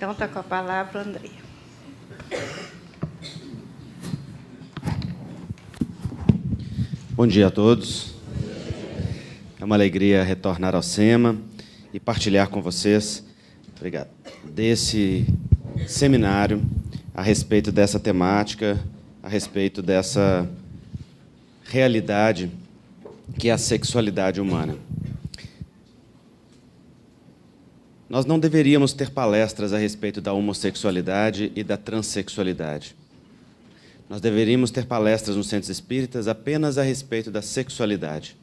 Então, está com a palavra, Andréia. Bom dia a todos. É uma alegria retornar ao SEMA e partilhar com vocês, obrigado, desse seminário a respeito dessa temática, a respeito dessa realidade que é a sexualidade humana. Nós não deveríamos ter palestras a respeito da homossexualidade e da transexualidade. Nós deveríamos ter palestras nos centros espíritas apenas a respeito da sexualidade.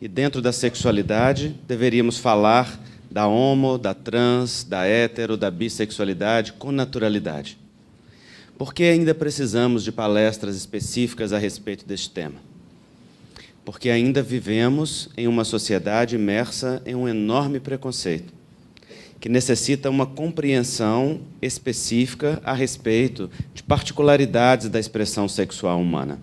E dentro da sexualidade, deveríamos falar da homo, da trans, da hétero, da bissexualidade com naturalidade. Por que ainda precisamos de palestras específicas a respeito deste tema? Porque ainda vivemos em uma sociedade imersa em um enorme preconceito, que necessita uma compreensão específica a respeito de particularidades da expressão sexual humana,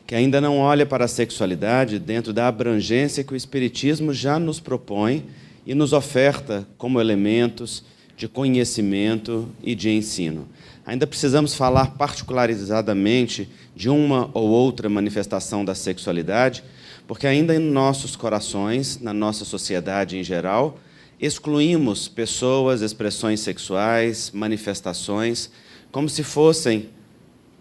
que ainda não olha para a sexualidade dentro da abrangência que o Espiritismo já nos propõe e nos oferta como elementos de conhecimento e de ensino. Ainda precisamos falar particularizadamente de uma ou outra manifestação da sexualidade, porque ainda em nossos corações, na nossa sociedade em geral, excluímos pessoas, expressões sexuais, manifestações, como se fossem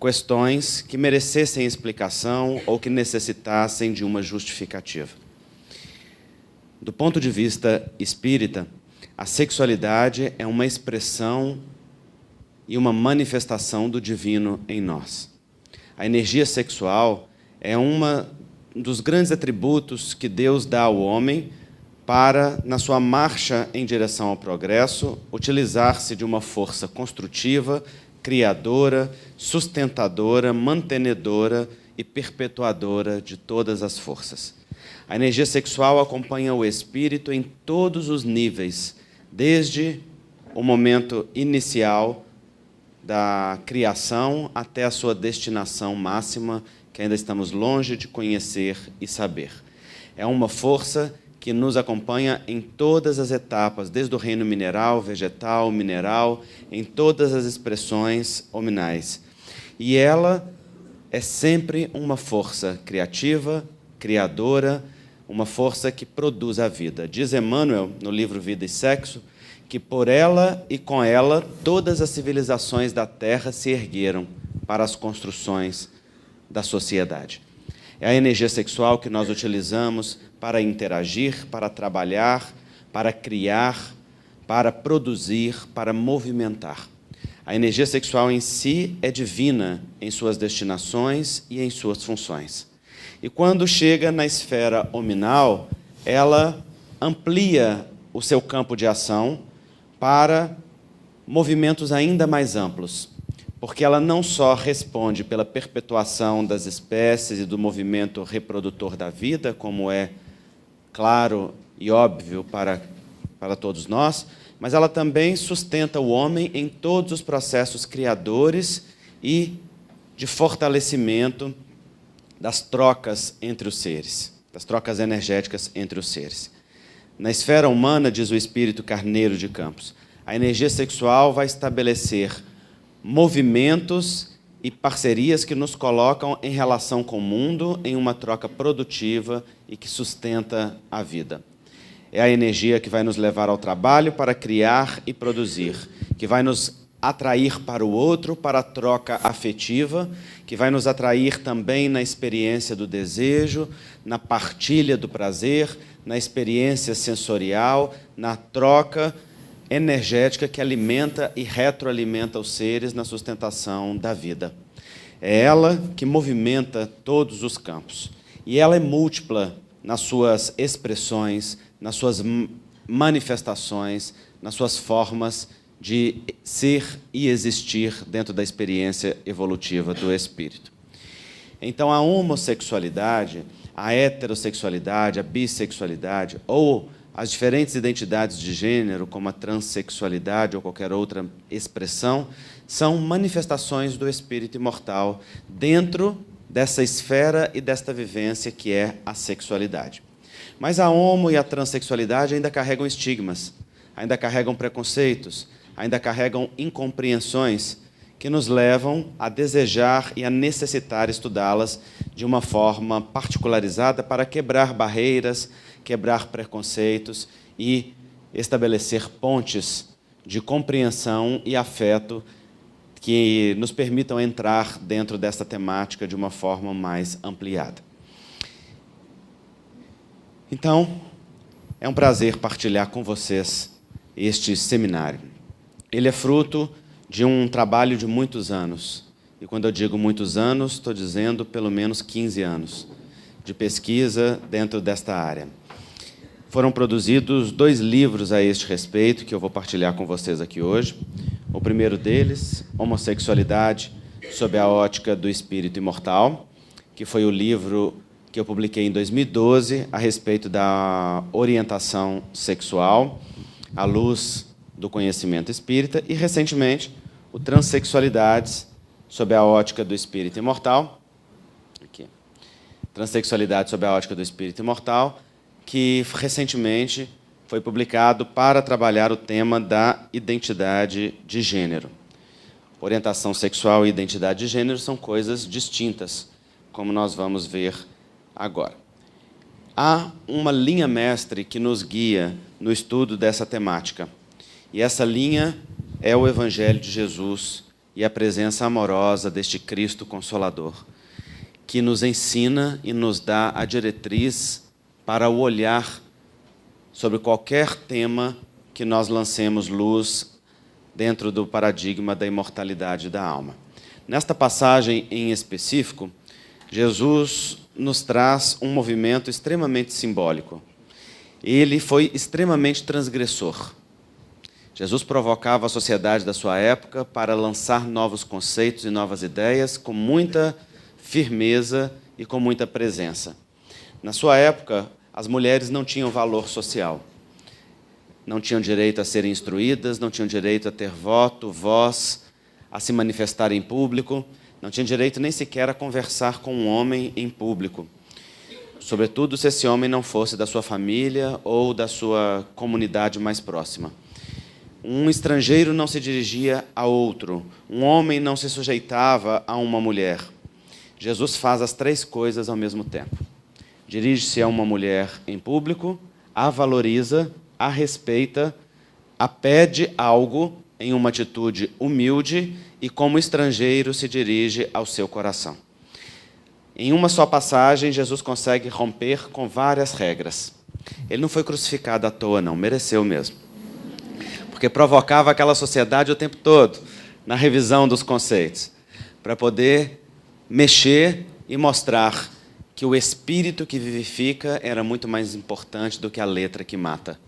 questões que merecessem explicação ou que necessitassem de uma justificativa. Do ponto de vista espírita, a sexualidade é uma expressão e uma manifestação do divino em nós. A energia sexual é um dos grandes atributos que Deus dá ao homem para, na sua marcha em direção ao progresso, utilizar-se de uma força construtiva, criadora, sustentadora, mantenedora e perpetuadora de todas as forças. A energia sexual acompanha o espírito em todos os níveis, desde o momento inicial da criação até a sua destinação máxima, que ainda estamos longe de conhecer e saber. É uma força que nos acompanha em todas as etapas, desde o reino mineral, vegetal, mineral, em todas as expressões hominais. E ela é sempre uma força criativa, criadora, uma força que produz a vida. Diz Emmanuel, no livro Vida e Sexo, que por ela e com ela todas as civilizações da Terra se ergueram para as construções da sociedade. É a energia sexual que nós utilizamos para interagir, para trabalhar, para criar, para produzir, para movimentar. A energia sexual em si é divina em suas destinações e em suas funções. E quando chega na esfera hominal, ela amplia o seu campo de ação para movimentos ainda mais amplos, porque ela não só responde pela perpetuação das espécies e do movimento reprodutor da vida, como é claro e óbvio para todos nós, mas ela também sustenta o homem em todos os processos criadores e de fortalecimento das trocas entre os seres, das trocas energéticas entre os seres. Na esfera humana, diz o espírito Carneiro de Campos, a energia sexual vai estabelecer movimentos e parcerias que nos colocam em relação com o mundo, em uma troca produtiva e que sustenta a vida. É a energia que vai nos levar ao trabalho para criar e produzir, que vai nos atrair para o outro, para a troca afetiva, que vai nos atrair também na experiência do desejo, na partilha do prazer, na experiência sensorial, na troca energética que alimenta e retroalimenta os seres na sustentação da vida. É ela que movimenta todos os campos. E ela é múltipla nas suas expressões, nas suas manifestações, nas suas formas de ser e existir dentro da experiência evolutiva do espírito. Então, a homossexualidade, a heterossexualidade, a bissexualidade, ou as diferentes identidades de gênero, como a transexualidade ou qualquer outra expressão, são manifestações do espírito imortal dentro dessa esfera e desta vivência que é a sexualidade. Mas a homo e a transexualidade ainda carregam estigmas, ainda carregam preconceitos, ainda carregam incompreensões que nos levam a desejar e a necessitar estudá-las de uma forma particularizada para quebrar barreiras, quebrar preconceitos e estabelecer pontes de compreensão e afeto que nos permitam entrar dentro desta temática de uma forma mais ampliada. Então, é um prazer partilhar com vocês este seminário. Ele é fruto de um trabalho de muitos anos. E quando eu digo muitos anos, estou dizendo pelo menos 15 anos de pesquisa dentro desta área. Foram produzidos 2 livros a este respeito, que eu vou partilhar com vocês aqui hoje. O primeiro deles, Homossexualidade sob a ótica do espírito imortal, que foi o livro que eu publiquei em 2012 a respeito da orientação sexual à luz do conhecimento espírita, e, recentemente, o Transsexualidades sob a ótica do espírito imortal, aqui. Transsexualidade sob a ótica do espírito imortal, que recentemente foi publicado para trabalhar o tema da identidade de gênero. Orientação sexual e identidade de gênero são coisas distintas, como nós vamos ver agora. Há uma linha mestre que nos guia no estudo dessa temática, e essa linha é o Evangelho de Jesus e a presença amorosa deste Cristo Consolador, que nos ensina e nos dá a diretriz para o olhar sobre qualquer tema que nós lancemos luz dentro do paradigma da imortalidade da alma. Nesta passagem em específico, Jesus nos traz um movimento extremamente simbólico. Ele foi extremamente transgressor. Jesus provocava a sociedade da sua época para lançar novos conceitos e novas ideias com muita firmeza e com muita presença. Na sua época, as mulheres não tinham valor social. Não tinham direito a serem instruídas, não tinham direito a ter voto, voz, a se manifestar em público, não tinham direito nem sequer a conversar com um homem em público. Sobretudo se esse homem não fosse da sua família ou da sua comunidade mais próxima. Um estrangeiro não se dirigia a outro. Um homem não se sujeitava a uma mulher. Jesus faz as 3 coisas ao mesmo tempo. Dirige-se a uma mulher em público, a valoriza, a respeita, a pede algo em uma atitude humilde e, como estrangeiro, se dirige ao seu coração. Em uma só passagem, Jesus consegue romper com várias regras. Ele não foi crucificado à toa, não, mereceu mesmo. Porque provocava aquela sociedade o tempo todo, na revisão dos conceitos, para poder mexer e mostrar que o espírito que vivifica era muito mais importante do que a letra que mata.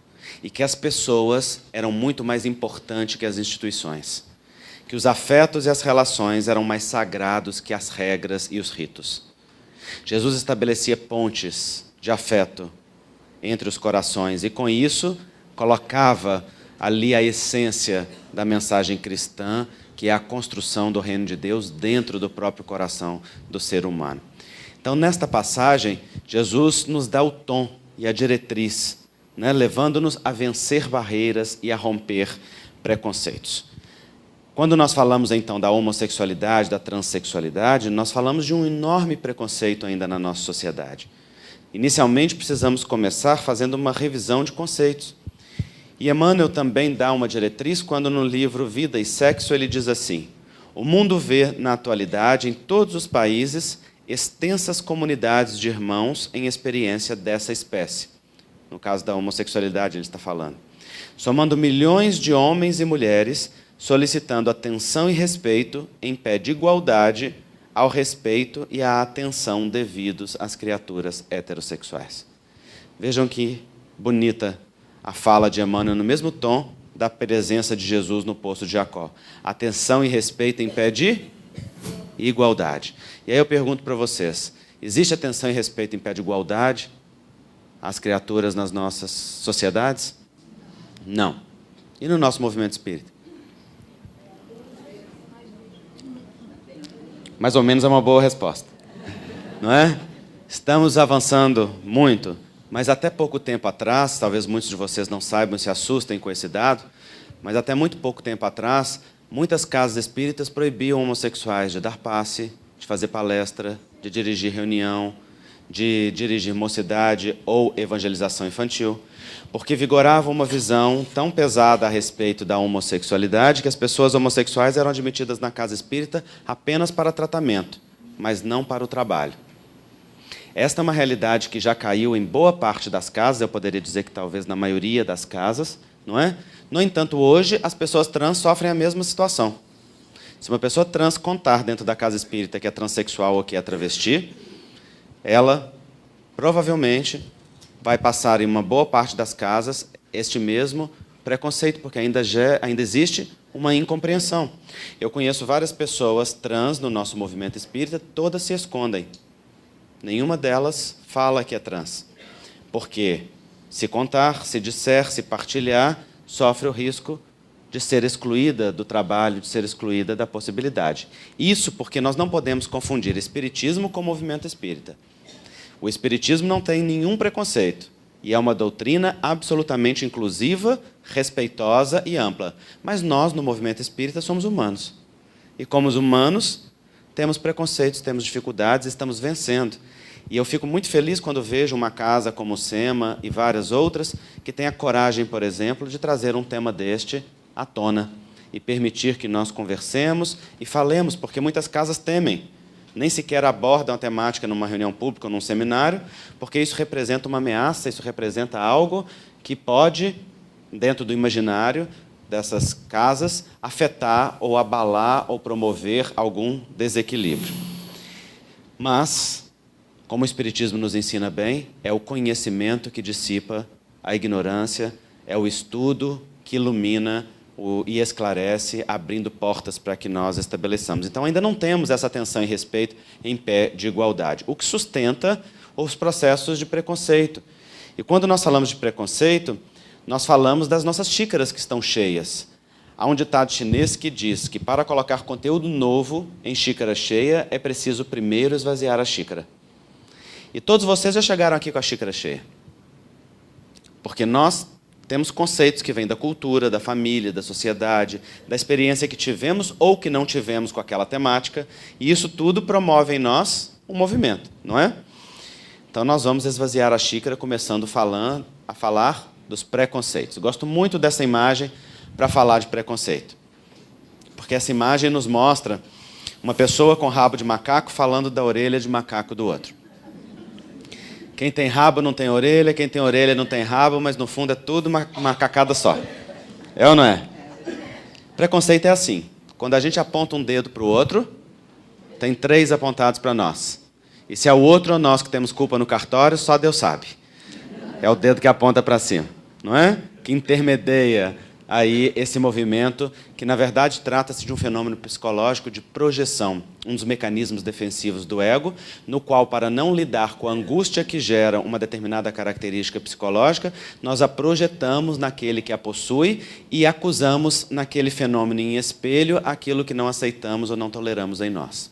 E que as pessoas eram muito mais importantes que as instituições. Que os afetos e as relações eram mais sagrados que as regras e os ritos. Jesus estabelecia pontes de afeto entre os corações e, com isso, colocava ali a essência da mensagem cristã, que é a construção do reino de Deus dentro do próprio coração do ser humano. Então, nesta passagem, Jesus nos dá o tom e a diretriz, levando-nos a vencer barreiras e a romper preconceitos. Quando nós falamos, então, da homossexualidade, da transexualidade, nós falamos de um enorme preconceito ainda na nossa sociedade. Inicialmente, precisamos começar fazendo uma revisão de conceitos. E Emmanuel também dá uma diretriz quando, no livro Vida e Sexo, ele diz assim: o mundo vê, na atualidade, em todos os países, extensas comunidades de irmãos em experiência dessa espécie. No caso da homossexualidade, ele está falando. Somando milhões de homens e mulheres, solicitando atenção e respeito em pé de igualdade ao respeito e à atenção devidos às criaturas heterossexuais. Vejam que bonita a fala de Emmanuel, no mesmo tom da presença de Jesus no poço de Jacó. Atenção e respeito em pé de igualdade. E aí eu pergunto para vocês, existe atenção e respeito em pé de igualdade às criaturas nas nossas sociedades? Não. E no nosso movimento espírita? Mais ou menos é uma boa resposta. Não é? Estamos avançando muito, mas até pouco tempo atrás, talvez muitos de vocês não saibam, se assustem com esse dado, mas até muito pouco tempo atrás, muitas casas espíritas proibiam homossexuais de dar passe, de fazer palestra, de dirigir reunião, de dirigir mocidade ou evangelização infantil, porque vigorava uma visão tão pesada a respeito da homossexualidade que as pessoas homossexuais eram admitidas na casa espírita apenas para tratamento, mas não para o trabalho. Esta é uma realidade que já caiu em boa parte das casas, eu poderia dizer que talvez na maioria das casas, não é? No entanto, hoje, as pessoas trans sofrem a mesma situação. Se uma pessoa trans contar dentro da casa espírita que é transexual ou que é travesti, ela provavelmente vai passar em uma boa parte das casas este mesmo preconceito, porque ainda existe uma incompreensão. Eu conheço várias pessoas trans no nosso movimento espírita, todas se escondem. Nenhuma delas fala que é trans, porque se contar, se disser, se partilhar, sofre o risco de ser excluída do trabalho, de ser excluída da possibilidade. Isso porque nós não podemos confundir espiritismo com movimento espírita. O espiritismo não tem nenhum preconceito e é uma doutrina absolutamente inclusiva, respeitosa e ampla. Mas nós, no movimento espírita, somos humanos. E como os humanos, temos preconceitos, temos dificuldades, estamos vencendo. E eu fico muito feliz quando vejo uma casa como o SEMA e várias outras que têm a coragem, por exemplo, de trazer um tema deste à tona e permitir que nós conversemos e falemos, porque muitas casas temem. Nem sequer abordam a temática numa reunião pública ou num seminário, porque isso representa uma ameaça, isso representa algo que pode, dentro do imaginário dessas casas, afetar ou abalar ou promover algum desequilíbrio. Mas, como o Espiritismo nos ensina bem, é o conhecimento que dissipa a ignorância, é o estudo que ilumina e esclarece, abrindo portas para que nós estabeleçamos. Então, ainda não temos essa atenção e respeito em pé de igualdade, o que sustenta os processos de preconceito. E quando nós falamos de preconceito, nós falamos das nossas xícaras que estão cheias. Há um ditado chinês que diz que para colocar conteúdo novo em xícara cheia, é preciso primeiro esvaziar a xícara. E todos vocês já chegaram aqui com a xícara cheia. Porque nós temos conceitos que vêm da cultura, da família, da sociedade, da experiência que tivemos ou que não tivemos com aquela temática, e isso tudo promove em nós um movimento, não é? Então, nós vamos esvaziar a xícara, começando a falar dos preconceitos. Gosto muito dessa imagem para falar de preconceito, porque essa imagem nos mostra uma pessoa com rabo de macaco falando da orelha de macaco do outro. Quem tem rabo não tem orelha, quem tem orelha não tem rabo, mas no fundo é tudo uma macacada só. É ou não é? Preconceito é assim. Quando a gente aponta um dedo para o outro, tem 3 apontados para nós. E se é o outro ou nós que temos culpa no cartório, só Deus sabe. É o dedo que aponta para cima, não é? Que intermedia aí esse movimento, que na verdade trata-se de um fenômeno psicológico de projeção, um dos mecanismos defensivos do ego, no qual, para não lidar com a angústia que gera uma determinada característica psicológica, nós a projetamos naquele que a possui e acusamos naquele fenômeno em espelho aquilo que não aceitamos ou não toleramos em nós.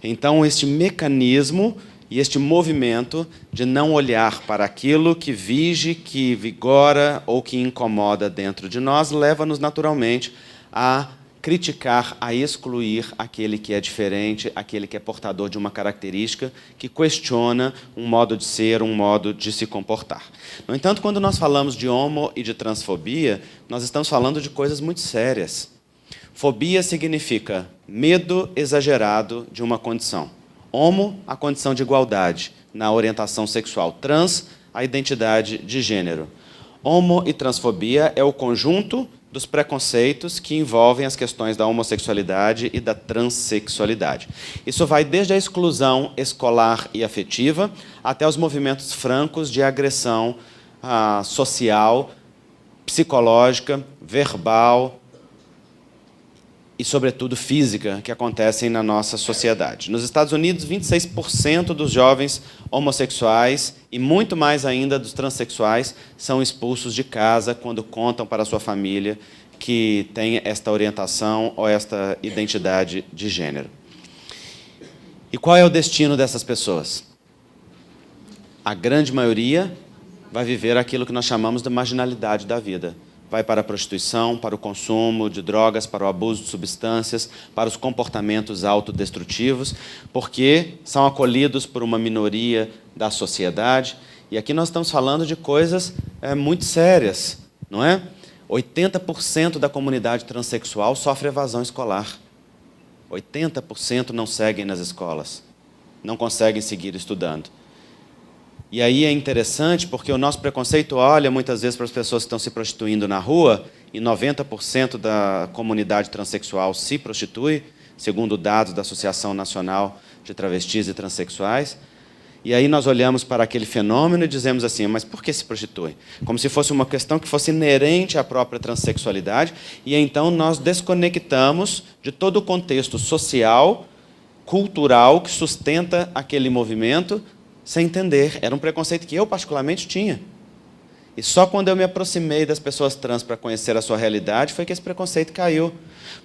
Então, este mecanismo e este movimento de não olhar para aquilo que vige, que vigora ou que incomoda dentro de nós, leva-nos naturalmente a criticar, a excluir aquele que é diferente, aquele que é portador de uma característica que questiona um modo de ser, um modo de se comportar. No entanto, quando nós falamos de homo e de transfobia, nós estamos falando de coisas muito sérias. Fobia significa medo exagerado de uma condição. Homo, a condição de igualdade na orientação sexual. Trans, a identidade de gênero. Homo e transfobia é o conjunto dos preconceitos que envolvem as questões da homossexualidade e da transexualidade. Isso vai desde a exclusão escolar e afetiva até os movimentos francos de agressão social, psicológica, verbal e, sobretudo, física, que acontecem na nossa sociedade. Nos Estados Unidos, 26% dos jovens homossexuais e muito mais ainda dos transexuais são expulsos de casa quando contam para a sua família que tem esta orientação ou esta identidade de gênero. E qual é o destino dessas pessoas? A grande maioria vai viver aquilo que nós chamamos de marginalidade da vida, vai para a prostituição, para o consumo de drogas, para o abuso de substâncias, para os comportamentos autodestrutivos, porque são acolhidos por uma minoria da sociedade. E aqui nós estamos falando de coisas muito sérias, não é? 80% da comunidade transexual sofre evasão escolar. 80% não seguem nas escolas, não conseguem seguir estudando. E aí é interessante porque o nosso preconceito olha muitas vezes para as pessoas que estão se prostituindo na rua, e 90% da comunidade transexual se prostitui, segundo dados da Associação Nacional de Travestis e Transsexuais. E aí nós olhamos para aquele fenômeno e dizemos assim, mas por que se prostitui? Como se fosse uma questão que fosse inerente à própria transexualidade, e então nós desconectamos de todo o contexto social, cultural, que sustenta aquele movimento, sem entender. Era um preconceito que eu particularmente tinha. E só quando eu me aproximei das pessoas trans para conhecer a sua realidade foi que esse preconceito caiu.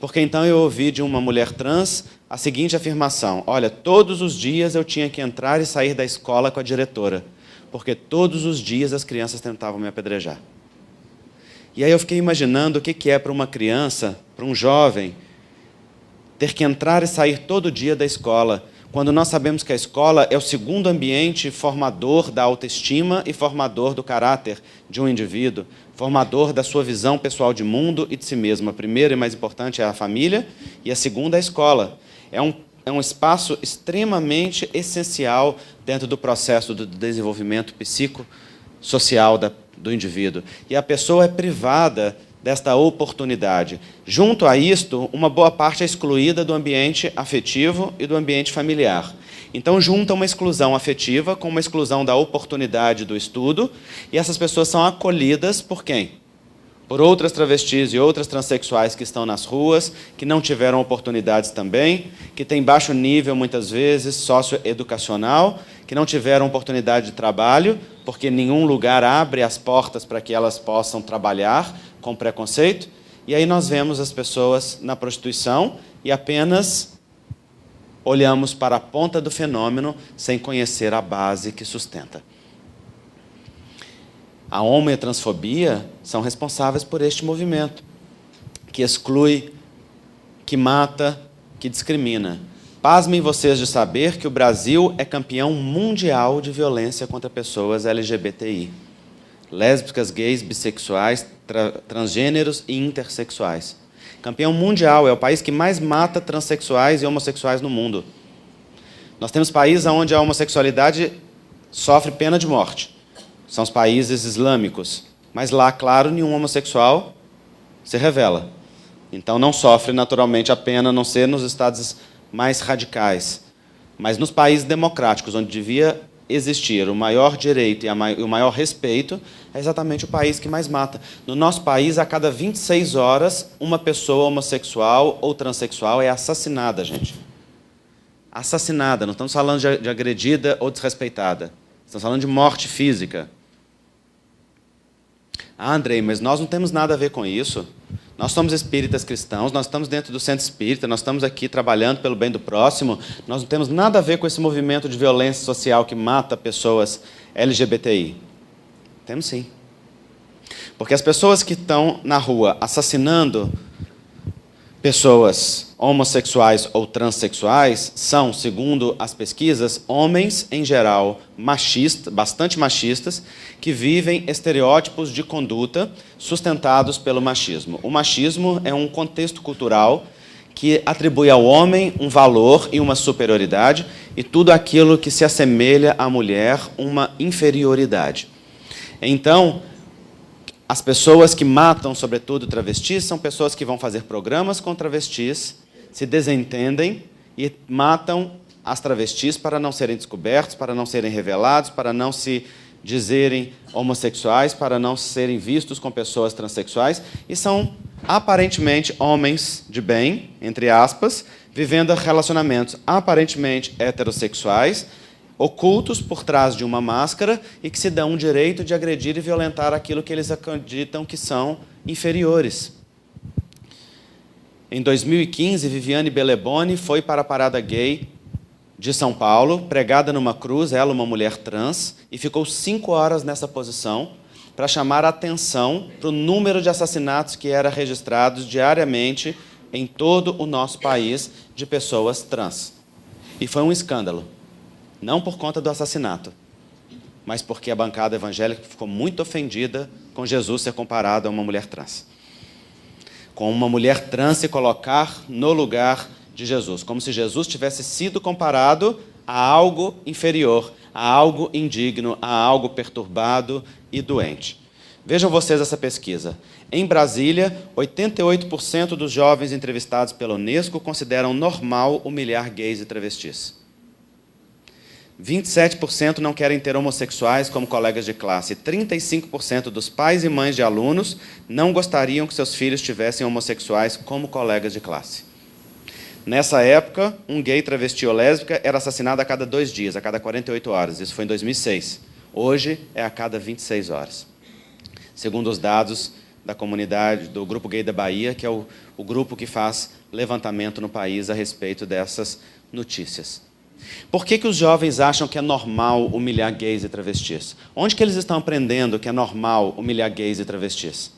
Porque então eu ouvi de uma mulher trans a seguinte afirmação: olha, todos os dias eu tinha que entrar e sair da escola com a diretora, porque todos os dias as crianças tentavam me apedrejar. E aí eu fiquei imaginando o que é para uma criança, para um jovem, ter que entrar e sair todo dia da escola, quando nós sabemos que a escola é o segundo ambiente formador da autoestima e formador do caráter de um indivíduo, formador da sua visão pessoal de mundo e de si mesmo. A primeira e mais importante é a família, e a segunda é a escola. É um espaço extremamente essencial dentro do processo do desenvolvimento psicossocial do indivíduo. E a pessoa é privada desta oportunidade. Junto a isto, uma boa parte é excluída do ambiente afetivo e do ambiente familiar. Então, junta uma exclusão afetiva com uma exclusão da oportunidade do estudo, e essas pessoas são acolhidas por quem? Por outras travestis e outras transexuais que estão nas ruas, que não tiveram oportunidades também, que têm baixo nível, muitas vezes, socioeducacional, que não tiveram oportunidade de trabalho, porque nenhum lugar abre as portas para que elas possam trabalhar com preconceito. E aí nós vemos as pessoas na prostituição e apenas olhamos para a ponta do fenômeno sem conhecer a base que sustenta. A homo e a transfobia são responsáveis por este movimento, que exclui, que mata, que discrimina. Pasmem vocês de saber que o Brasil é campeão mundial de violência contra pessoas LGBTI. Lésbicas, gays, bissexuais, transgêneros e intersexuais. Campeão mundial, é o país que mais mata transexuais e homossexuais no mundo. Nós temos países onde a homossexualidade sofre pena de morte. São os países islâmicos. Mas lá, claro, nenhum homossexual se revela. Então não sofre naturalmente a pena, a não ser nos estados mais radicais. Mas nos países democráticos, onde devia existir o maior direito e o maior respeito, é exatamente o país que mais mata. No nosso país, a cada 26 horas, uma pessoa homossexual ou transexual é assassinada, gente. Assassinada, não estamos falando de agredida ou desrespeitada. Estamos falando de morte física. Ah, Andrei, mas nós não temos nada a ver com isso. Nós somos espíritas cristãos, nós estamos dentro do centro espírita, nós estamos aqui trabalhando pelo bem do próximo, nós não temos nada a ver com esse movimento de violência social que mata pessoas LGBTI. Temos sim. Porque as pessoas que estão na rua assassinando pessoas homossexuais ou transexuais são, segundo as pesquisas, homens, em geral, machistas, bastante machistas, que vivem estereótipos de conduta sustentados pelo machismo. O machismo é um contexto cultural que atribui ao homem um valor e uma superioridade, e tudo aquilo que se assemelha à mulher, uma inferioridade. Então, as pessoas que matam, sobretudo, travestis, são pessoas que vão fazer programas com travestis, se desentendem e matam as travestis para não serem descobertos, para não serem revelados, para não se dizerem homossexuais, para não serem vistos com pessoas transexuais, e são, aparentemente, homens de bem, entre aspas, vivendo relacionamentos aparentemente heterossexuais, ocultos por trás de uma máscara e que se dão o direito de agredir e violentar aquilo que eles acreditam que são inferiores. Em 2015, Viviane Beleboni foi para a Parada Gay de São Paulo, pregada numa cruz, ela, uma mulher trans, e ficou 5 horas nessa posição, para chamar a atenção para o número de assassinatos que era registrados diariamente em todo o nosso país de pessoas trans. E foi um escândalo, não por conta do assassinato, mas porque a bancada evangélica ficou muito ofendida com Jesus ser comparado a uma mulher trans. Com uma mulher trans se colocar no lugar de Jesus, como se Jesus tivesse sido comparado a algo inferior, a algo indigno, a algo perturbado e doente. Vejam vocês essa pesquisa. Em Brasília, 88% dos jovens entrevistados pela Unesco consideram normal humilhar gays e travestis. 27% não querem ter homossexuais como colegas de classe. 35% dos pais e mães de alunos não gostariam que seus filhos tivessem homossexuais como colegas de classe. Nessa época, um gay, travesti ou lésbica era assassinado a cada 2 dias, a cada 48 horas. Isso foi em 2006. Hoje é a cada 26 horas. Segundo os dados da comunidade, do Grupo Gay da Bahia, que é o grupo que faz levantamento no país a respeito dessas notícias. Por que os jovens acham que é normal humilhar gays e travestis? Onde que eles estão aprendendo que é normal humilhar gays e travestis?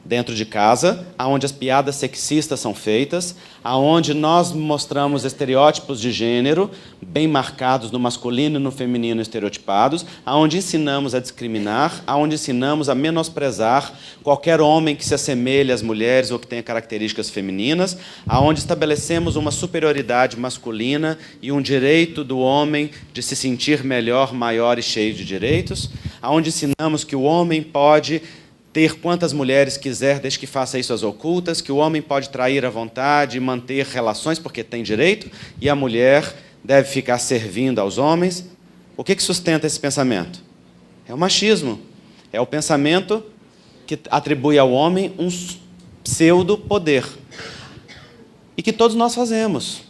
Dentro de casa, onde as piadas sexistas são feitas, onde nós mostramos estereótipos de gênero bem marcados no masculino e no feminino estereotipados, onde ensinamos a discriminar, onde ensinamos a menosprezar qualquer homem que se assemelhe às mulheres ou que tenha características femininas, onde estabelecemos uma superioridade masculina e um direito do homem de se sentir melhor, maior e cheio de direitos, onde ensinamos que o homem pode ter quantas mulheres quiser, desde que faça isso às ocultas, que o homem pode trair à vontade e manter relações porque tem direito, e a mulher deve ficar servindo aos homens. O que sustenta esse pensamento? É o machismo. É o pensamento que atribui ao homem um pseudo-poder. E que todos nós fazemos.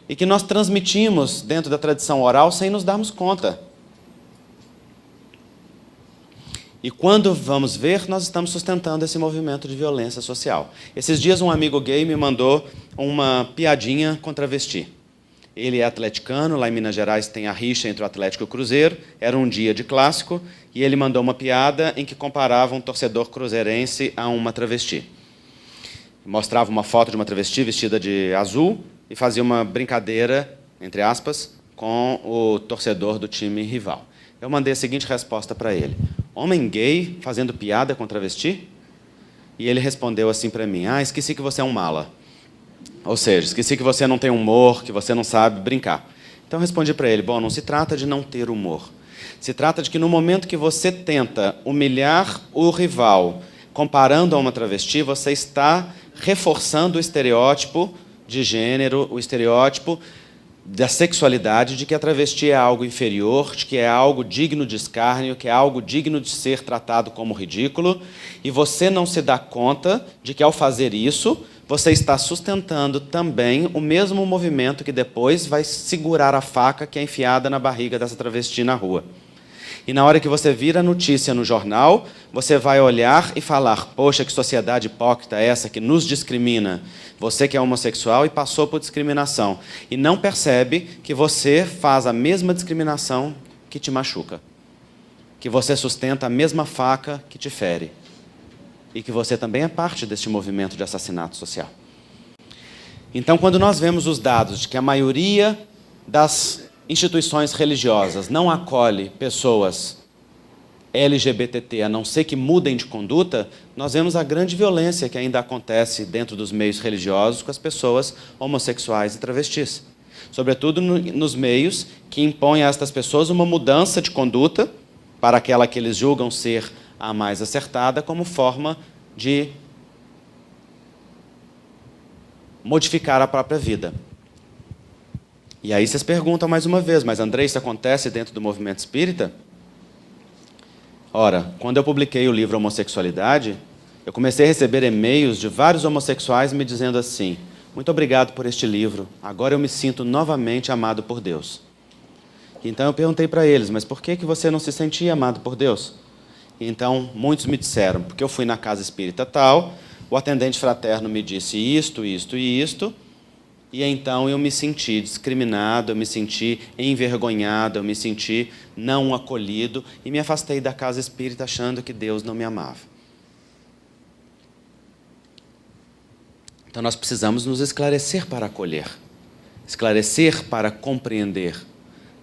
E que nós transmitimos dentro da tradição oral sem nos darmos conta. E quando vamos ver, nós estamos sustentando esse movimento de violência social. Esses dias um amigo gay me mandou uma piadinha com travesti. Ele é atleticano, lá em Minas Gerais tem a rixa entre o Atlético e o Cruzeiro, era um dia de clássico, e ele mandou uma piada em que comparava um torcedor cruzeirense a uma travesti. Mostrava uma foto de uma travesti vestida de azul e fazia uma brincadeira, entre aspas, com o torcedor do time rival. Eu mandei a seguinte resposta para ele: homem gay fazendo piada com travesti? E ele respondeu assim para mim: esqueci que você é um mala. Ou seja, esqueci que você não tem humor, que você não sabe brincar. Então eu respondi para ele: bom, não se trata de não ter humor. Se trata de que no momento que você tenta humilhar o rival comparando a uma travesti, você está reforçando o estereótipo de gênero, o estereótipo da sexualidade, de que a travesti é algo inferior, de que é algo digno de escárnio, que é algo digno de ser tratado como ridículo, e você não se dá conta de que, ao fazer isso, você está sustentando também o mesmo movimento que depois vai segurar a faca que é enfiada na barriga dessa travesti na rua. E na hora que você vira a notícia no jornal, você vai olhar e falar: poxa, que sociedade hipócrita é essa que nos discrimina? Você que é homossexual e passou por discriminação. E não percebe que você faz a mesma discriminação que te machuca. Que você sustenta a mesma faca que te fere. E que você também é parte deste movimento de assassinato social. Então, quando nós vemos os dados de que a maioria das instituições religiosas não acolhe pessoas LGBT, a não ser que mudem de conduta, nós vemos a grande violência que ainda acontece dentro dos meios religiosos com as pessoas homossexuais e travestis. Sobretudo nos meios que impõem a estas pessoas uma mudança de conduta para aquela que eles julgam ser a mais acertada, como forma de modificar a própria vida. E aí vocês perguntam mais uma vez: mas André, isso acontece dentro do movimento espírita? Ora, quando eu publiquei o livro Homossexualidade, eu comecei a receber e-mails de vários homossexuais me dizendo assim: muito obrigado por este livro, agora eu me sinto novamente amado por Deus. Então eu perguntei para eles: mas por que você não se sentia amado por Deus? Então muitos me disseram: porque eu fui na casa espírita tal, o atendente fraterno me disse isto, isto e isto, e então eu me senti discriminado, eu me senti envergonhado, eu me senti não acolhido e me afastei da casa espírita achando que Deus não me amava. Então nós precisamos nos esclarecer para acolher, esclarecer para compreender,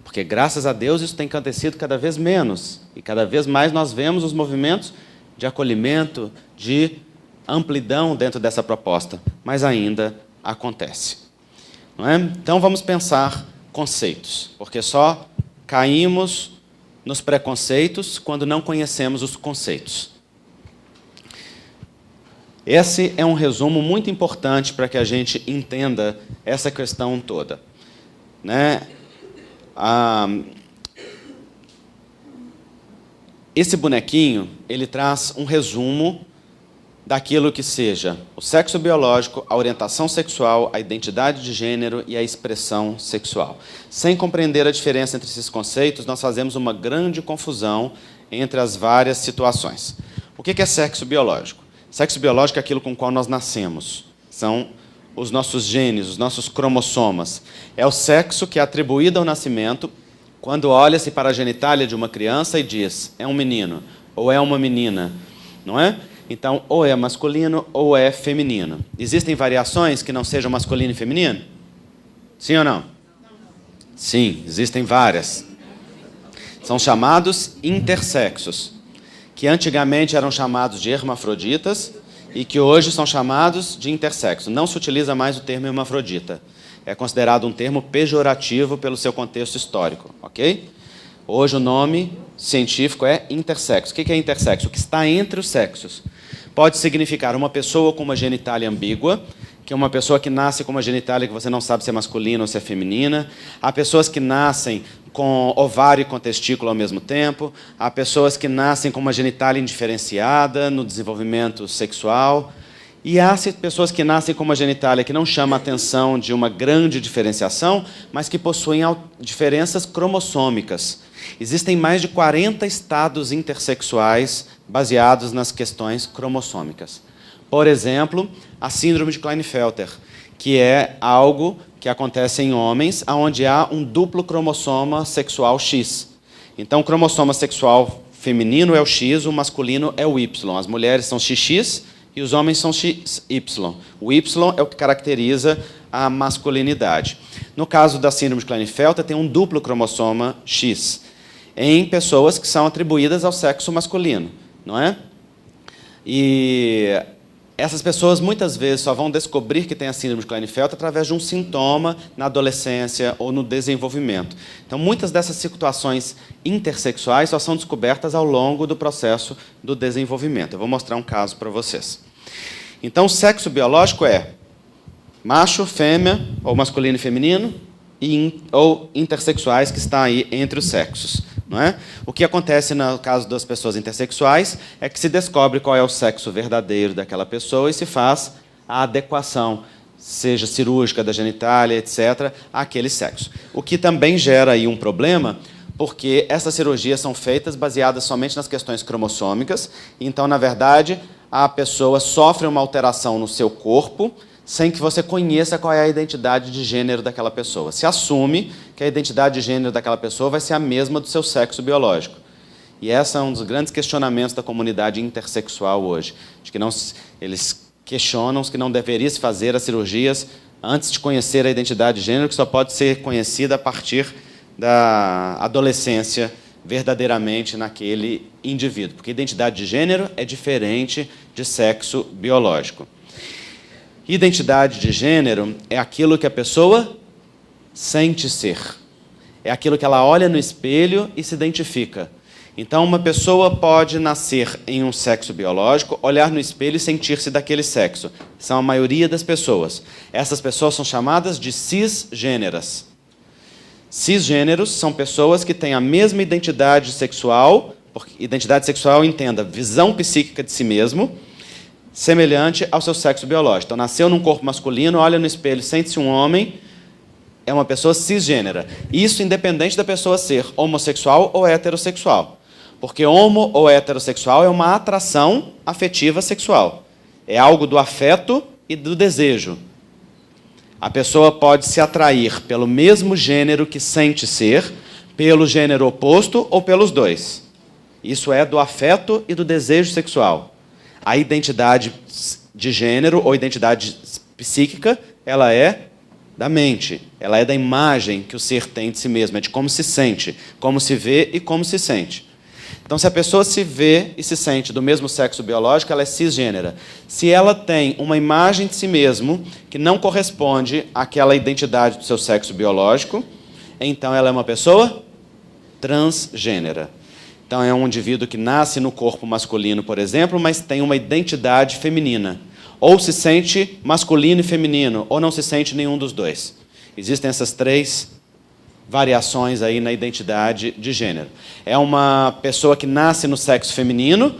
porque graças a Deus isso tem acontecido cada vez menos e cada vez mais nós vemos os movimentos de acolhimento, de amplidão dentro dessa proposta, mas ainda acontece. Não é? Então vamos pensar conceitos, porque só caímos nos preconceitos quando não conhecemos os conceitos. Esse é um resumo muito importante para que a gente entenda essa questão toda. Né? Esse bonequinho, ele traz um resumo daquilo que seja o sexo biológico, a orientação sexual, a identidade de gênero e a expressão sexual. Sem compreender a diferença entre esses conceitos, nós fazemos uma grande confusão entre as várias situações. O que é sexo biológico? Sexo biológico é aquilo com o qual nós nascemos. São os nossos genes, os nossos cromossomas. É o sexo que é atribuído ao nascimento quando olha-se para a genitália de uma criança e diz, é um menino ou é uma menina, não é? Então, ou é masculino ou é feminino. Existem variações que não sejam masculino e feminino? Sim ou não? Sim, existem várias. São chamados intersexos, que antigamente eram chamados de hermafroditas e que hoje são chamados de intersexo. Não se utiliza mais o termo hermafrodita. É considerado um termo pejorativo pelo seu contexto histórico, ok? Hoje o nome científico é intersexo. O que é intersexo? O que está entre os sexos. Pode significar uma pessoa com uma genitália ambígua, que é uma pessoa que nasce com uma genitália que você não sabe se é masculina ou se é feminina. Há pessoas que nascem com ovário e com testículo ao mesmo tempo. Há pessoas que nascem com uma genitália indiferenciada no desenvolvimento sexual. E há pessoas que nascem com uma genitália que não chama a atenção de uma grande diferenciação, mas que possuem diferenças cromossômicas. Existem mais de 40 estados intersexuais baseados nas questões cromossômicas. Por exemplo, a síndrome de Klinefelter, que é algo que acontece em homens, onde há um duplo cromossoma sexual X. Então, o cromossoma sexual feminino é o X, o masculino é o Y. As mulheres são XX e os homens são XY. O Y é o que caracteriza a masculinidade. No caso da síndrome de Klinefelter, tem um duplo cromossoma X, em pessoas que são atribuídas ao sexo masculino, não é? E essas pessoas muitas vezes só vão descobrir que tem a síndrome de Klinefelter através de um sintoma na adolescência ou no desenvolvimento. Então, muitas dessas situações intersexuais só são descobertas ao longo do processo do desenvolvimento. Eu vou mostrar um caso para vocês. Então, o sexo biológico é macho, fêmea, ou masculino e feminino, ou intersexuais, que está aí entre os sexos. Não é? O que acontece no caso das pessoas intersexuais é que se descobre qual é o sexo verdadeiro daquela pessoa e se faz a adequação, seja cirúrgica da genitália, etc., àquele sexo. O que também gera aí um problema, porque essas cirurgias são feitas baseadas somente nas questões cromossômicas, então, na verdade, a pessoa sofre uma alteração no seu corpo, sem que você conheça qual é a identidade de gênero daquela pessoa. Se assume que a identidade de gênero daquela pessoa vai ser a mesma do seu sexo biológico. E esse é um dos grandes questionamentos da comunidade intersexual hoje. De que eles questionam que não deveria se fazer as cirurgias antes de conhecer a identidade de gênero, que só pode ser conhecida a partir da adolescência verdadeiramente naquele indivíduo. Porque identidade de gênero é diferente de sexo biológico. Identidade de gênero é aquilo que a pessoa sente ser. É aquilo que ela olha no espelho e se identifica. Então, uma pessoa pode nascer em um sexo biológico, olhar no espelho e sentir-se daquele sexo. São a maioria das pessoas. Essas pessoas são chamadas de cisgêneras. Cisgêneros são pessoas que têm a mesma identidade sexual, porque identidade sexual, entenda, visão psíquica de si mesmo, semelhante ao seu sexo biológico. Então, nasceu num corpo masculino, olha no espelho, sente-se um homem, é uma pessoa cisgênera. Isso independente da pessoa ser homossexual ou heterossexual. Porque homo ou heterossexual é uma atração afetiva sexual. É algo do afeto e do desejo. A pessoa pode se atrair pelo mesmo gênero que sente ser, pelo gênero oposto ou pelos dois. Isso é do afeto e do desejo sexual. A identidade de gênero ou identidade psíquica, ela é da mente. Ela é da imagem que o ser tem de si mesmo, é de como se sente, como se vê e como se sente. Então, se a pessoa se vê e se sente do mesmo sexo biológico, ela é cisgênera. Se ela tem uma imagem de si mesmo que não corresponde àquela identidade do seu sexo biológico, então ela é uma pessoa transgênera. Então, é um indivíduo que nasce no corpo masculino, por exemplo, mas tem uma identidade feminina. Ou se sente masculino e feminino, ou não se sente nenhum dos dois. Existem essas três variações aí na identidade de gênero. É uma pessoa que nasce no sexo feminino,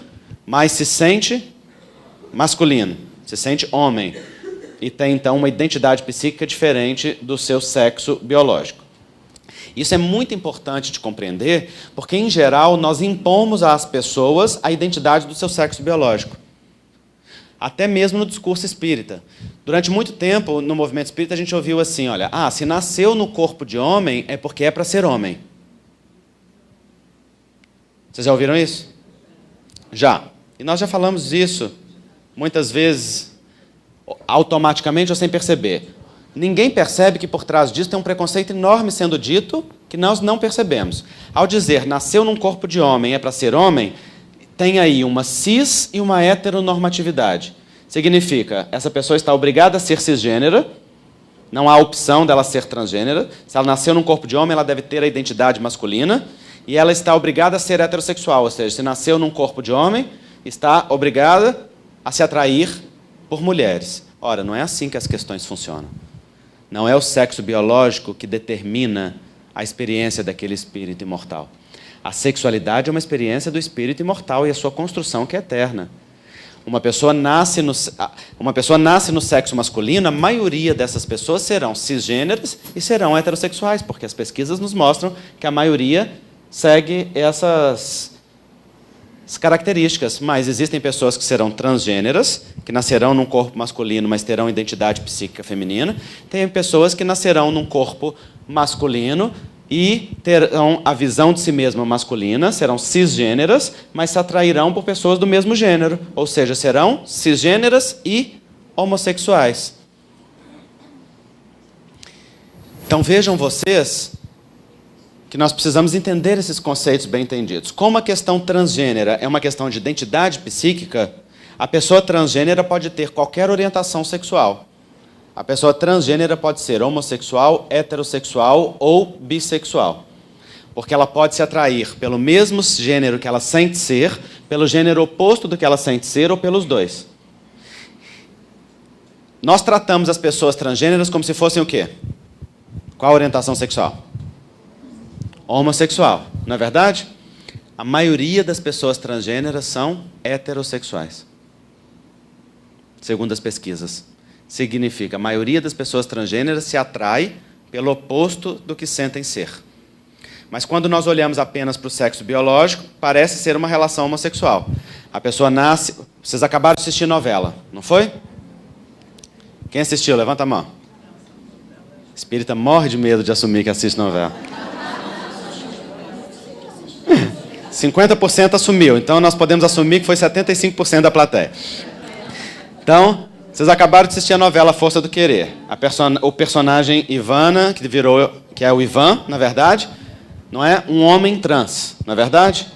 mas se sente masculino, se sente homem, e tem, então, uma identidade psíquica diferente do seu sexo biológico. Isso é muito importante de compreender, porque, em geral, nós impomos às pessoas a identidade do seu sexo biológico. Até mesmo no discurso espírita. Durante muito tempo, no movimento espírita, a gente ouviu assim, olha, se nasceu no corpo de homem, é porque é para ser homem. Vocês já ouviram isso? Já. E nós já falamos isso muitas vezes, automaticamente ou sem perceber. Ninguém percebe que por trás disso tem um preconceito enorme sendo dito que nós não percebemos. Ao dizer, nasceu num corpo de homem, é para ser homem, tem aí uma cis e uma heteronormatividade. Significa, essa pessoa está obrigada a ser cisgênera, não há opção dela ser transgênera. Se ela nasceu num corpo de homem, ela deve ter a identidade masculina, e ela está obrigada a ser heterossexual, ou seja, se nasceu num corpo de homem, está obrigada a se atrair por mulheres. Ora, não é assim que as questões funcionam. Não é o sexo biológico que determina a experiência daquele espírito imortal. A sexualidade é uma experiência do espírito imortal e a sua construção que é eterna. Uma pessoa nasce no sexo masculino, a maioria dessas pessoas serão cisgêneras e serão heterossexuais, porque as pesquisas nos mostram que a maioria segue essas características. Mas existem pessoas que serão transgêneras, que nascerão num corpo masculino, mas terão identidade psíquica feminina. Tem pessoas que nascerão num corpo masculino e terão a visão de si mesma masculina, serão cisgêneras, mas se atrairão por pessoas do mesmo gênero, ou seja, serão cisgêneras e homossexuais. Então vejam vocês que nós precisamos entender esses conceitos bem entendidos. Como a questão transgênera é uma questão de identidade psíquica, a pessoa transgênera pode ter qualquer orientação sexual. A pessoa transgênera pode ser homossexual, heterossexual ou bissexual. Porque ela pode se atrair pelo mesmo gênero que ela sente ser, pelo gênero oposto do que ela sente ser ou pelos dois. Nós tratamos as pessoas transgêneras como se fossem o quê? Qual a orientação sexual? Homossexual, não é verdade? A maioria das pessoas transgêneras são heterossexuais, segundo as pesquisas. Significa, a maioria das pessoas transgêneras se atrai pelo oposto do que sentem ser. Mas quando nós olhamos apenas para o sexo biológico, parece ser uma relação homossexual. A pessoa nasce... Vocês acabaram de assistir novela, não foi? Quem assistiu? Levanta a mão. Espírita morre de medo de assumir que assiste novela. 50% assumiu, então nós podemos assumir que foi 75% da plateia. Então, vocês acabaram de assistir a novela Força do Querer. O personagem Ivana, que é o Ivan, na verdade, não é um homem trans, não é verdade?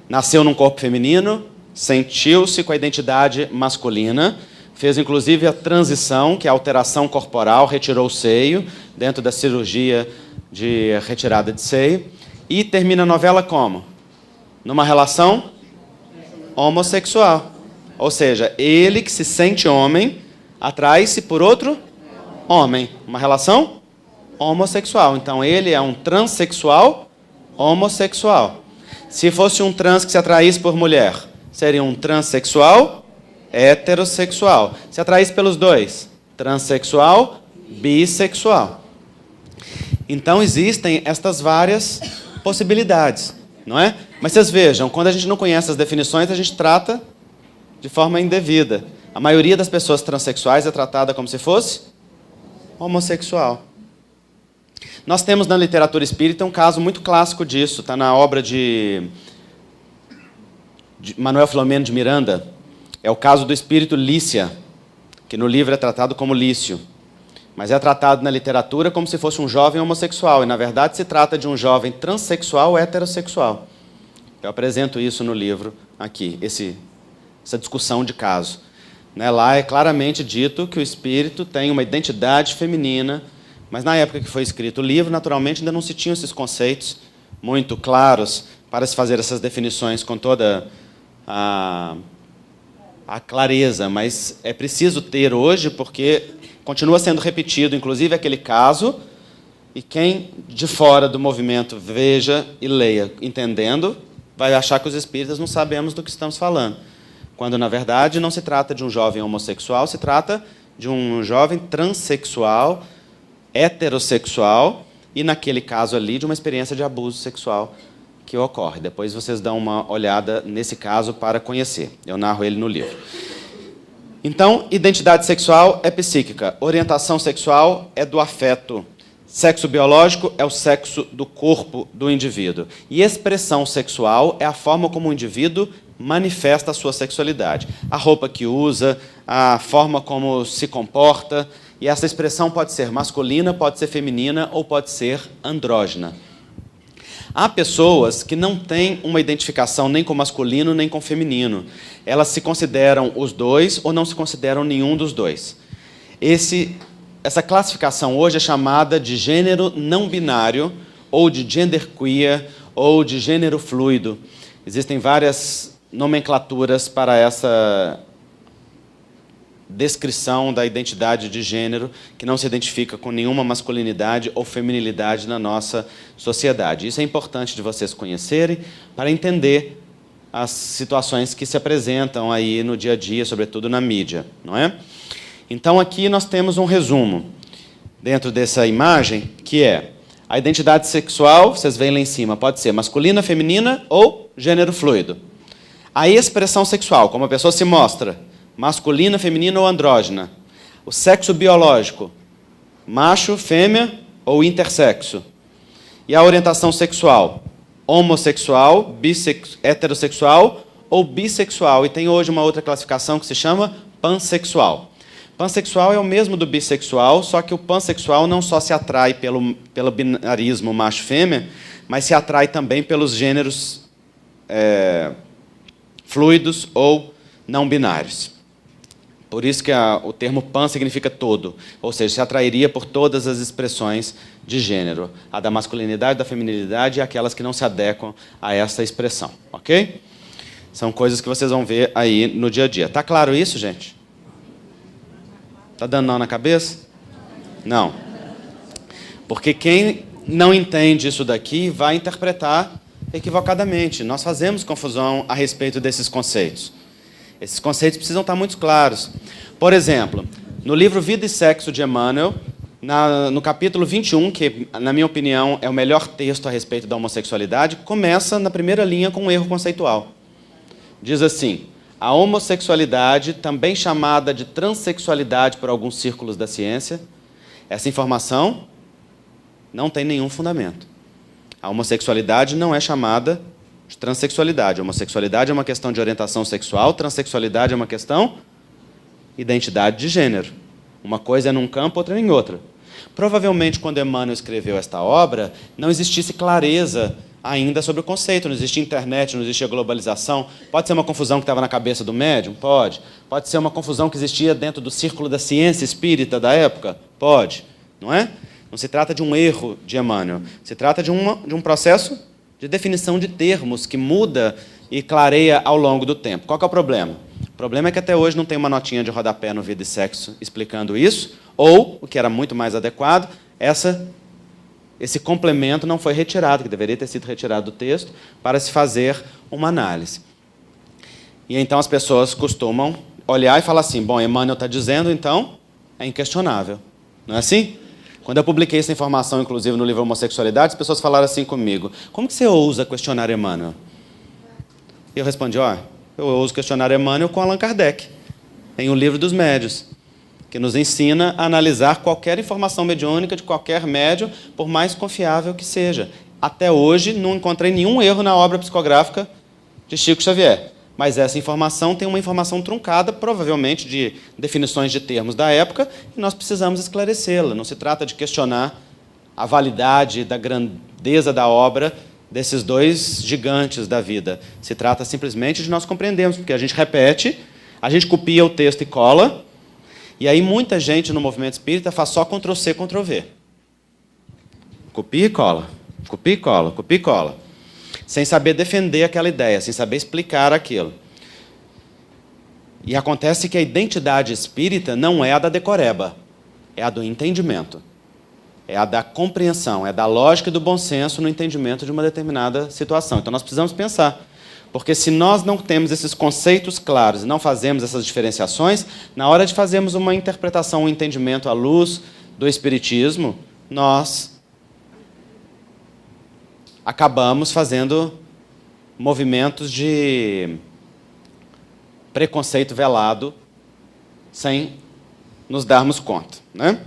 Nasceu num corpo feminino, sentiu-se com a identidade masculina, fez inclusive a transição, que é a alteração corporal, retirou o seio, dentro da cirurgia de retirada de seio, e termina a novela como? Numa relação homossexual. Ou seja, ele que se sente homem, atrai-se por outro homem. Uma relação homossexual. Então, ele é um transexual homossexual. Se fosse um trans que se atraísse por mulher, seria um transexual heterossexual. Se atraísse pelos dois, transexual bissexual. Então, existem estas várias possibilidades, não é? Mas vocês vejam, quando a gente não conhece as definições, a gente trata de forma indevida. A maioria das pessoas transexuais é tratada como se fosse homossexual. Nós temos na literatura espírita um caso muito clássico disso, está na obra de Manuel Filomeno de Miranda. É o caso do espírito Lícia, que no livro é tratado como Lício, mas é tratado na literatura como se fosse um jovem homossexual, e na verdade se trata de um jovem transexual heterossexual. Eu apresento isso no livro aqui, essa discussão de caso. Lá é claramente dito que o espírito tem uma identidade feminina, mas na época que foi escrito o livro, naturalmente ainda não se tinham esses conceitos muito claros para se fazer essas definições com toda a clareza, mas é preciso ter hoje, porque continua sendo repetido, inclusive, aquele caso, e quem de fora do movimento veja e leia, entendendo, vai achar que os espíritas não sabemos do que estamos falando, quando, na verdade, não se trata de um jovem homossexual, se trata de um jovem transexual, heterossexual, e, naquele caso ali, de uma experiência de abuso sexual que ocorre. Depois vocês dão uma olhada nesse caso para conhecer. Eu narro ele no livro. Então, identidade sexual é psíquica, orientação sexual é do afeto, sexo biológico é o sexo do corpo do indivíduo. E expressão sexual é a forma como o indivíduo manifesta a sua sexualidade. A roupa que usa, a forma como se comporta, e essa expressão pode ser masculina, pode ser feminina ou pode ser andrógena. Há pessoas que não têm uma identificação nem com masculino nem com feminino. Elas se consideram os dois ou não se consideram nenhum dos dois. Essa classificação hoje é chamada de gênero não binário, ou de genderqueer, ou de gênero fluido. Existem várias nomenclaturas para essa descrição da identidade de gênero, que não se identifica com nenhuma masculinidade ou feminilidade na nossa sociedade. Isso é importante de vocês conhecerem para entender as situações que se apresentam aí no dia a dia, sobretudo na mídia, não é? Então, aqui nós temos um resumo dentro dessa imagem, que é a identidade sexual, vocês veem lá em cima, pode ser masculina, feminina ou gênero fluido. A expressão sexual, como a pessoa se mostra, masculina, feminina ou andrógena. O sexo biológico, macho, fêmea ou intersexo. E a orientação sexual, homossexual, heterossexual ou bissexual. E tem hoje uma outra classificação que se chama pansexual. Pansexual é o mesmo do bissexual, só que o pansexual não só se atrai pelo binarismo macho-fêmea, mas se atrai também pelos gêneros fluidos ou não binários. Por isso que o termo pan significa todo, ou seja, se atrairia por todas as expressões de gênero, a da masculinidade, da feminilidade e aquelas que não se adequam a essa expressão, ok? São coisas que vocês vão ver aí no dia a dia. Tá claro isso, gente? Tá dando nó na cabeça? Não. Porque quem não entende isso daqui vai interpretar equivocadamente. Nós fazemos confusão a respeito desses conceitos. Esses conceitos precisam estar muito claros. Por exemplo, no livro Vida e Sexo de Emmanuel, no capítulo 21, que, na minha opinião, é o melhor texto a respeito da homossexualidade, começa na primeira linha com um erro conceitual. Diz assim: a homossexualidade, também chamada de transexualidade por alguns círculos da ciência, essa informação não tem nenhum fundamento. A homossexualidade não é chamada de transexualidade. A homossexualidade é uma questão de orientação sexual, transexualidade é uma questão de identidade de gênero. Uma coisa é num campo, outra em outra. Provavelmente, quando Emmanuel escreveu esta obra, não existisse clareza ainda sobre o conceito, não existia internet, não existia globalização. Pode ser uma confusão que estava na cabeça do médium? Pode. Pode ser uma confusão que existia dentro do círculo da ciência espírita da época? Pode. Não é? Não se trata de um erro de Emmanuel. Se trata de um processo de definição de termos que muda e clareia ao longo do tempo. Qual que é o problema? O problema é que até hoje não tem uma notinha de rodapé no Vida e Sexo explicando isso, ou, o que era muito mais adequado, esse complemento não foi retirado, que deveria ter sido retirado do texto, para se fazer uma análise. E então as pessoas costumam olhar e falar assim: bom, Emmanuel está dizendo, então é inquestionável. Não é assim? Quando eu publiquei essa informação, inclusive, no livro Homossexualidade, as pessoas falaram assim comigo: como que você ousa questionar Emmanuel? E eu respondi: eu ouso questionar Emmanuel com Allan Kardec, em O Livro dos Médios, que nos ensina a analisar qualquer informação mediúnica de qualquer médium, por mais confiável que seja. Até hoje, não encontrei nenhum erro na obra psicográfica de Chico Xavier. Mas essa informação tem uma informação truncada, provavelmente de definições de termos da época, e nós precisamos esclarecê-la. Não se trata de questionar a validade da grandeza da obra desses dois gigantes da vida. Se trata simplesmente de nós compreendermos, porque a gente repete, a gente copia o texto e cola, e aí muita gente no movimento espírita faz só Ctrl+C, Ctrl+V. Copia e cola, copia e cola, copia e cola. Sem saber defender aquela ideia, sem saber explicar aquilo. E acontece que a identidade espírita não é a da decoreba, é a do entendimento. É a da compreensão, é da lógica e do bom senso no entendimento de uma determinada situação. Então nós precisamos pensar. Porque se nós não temos esses conceitos claros e não fazemos essas diferenciações, na hora de fazermos uma interpretação, um entendimento à luz do Espiritismo, nós acabamos fazendo movimentos de preconceito velado sem nos darmos conta, né?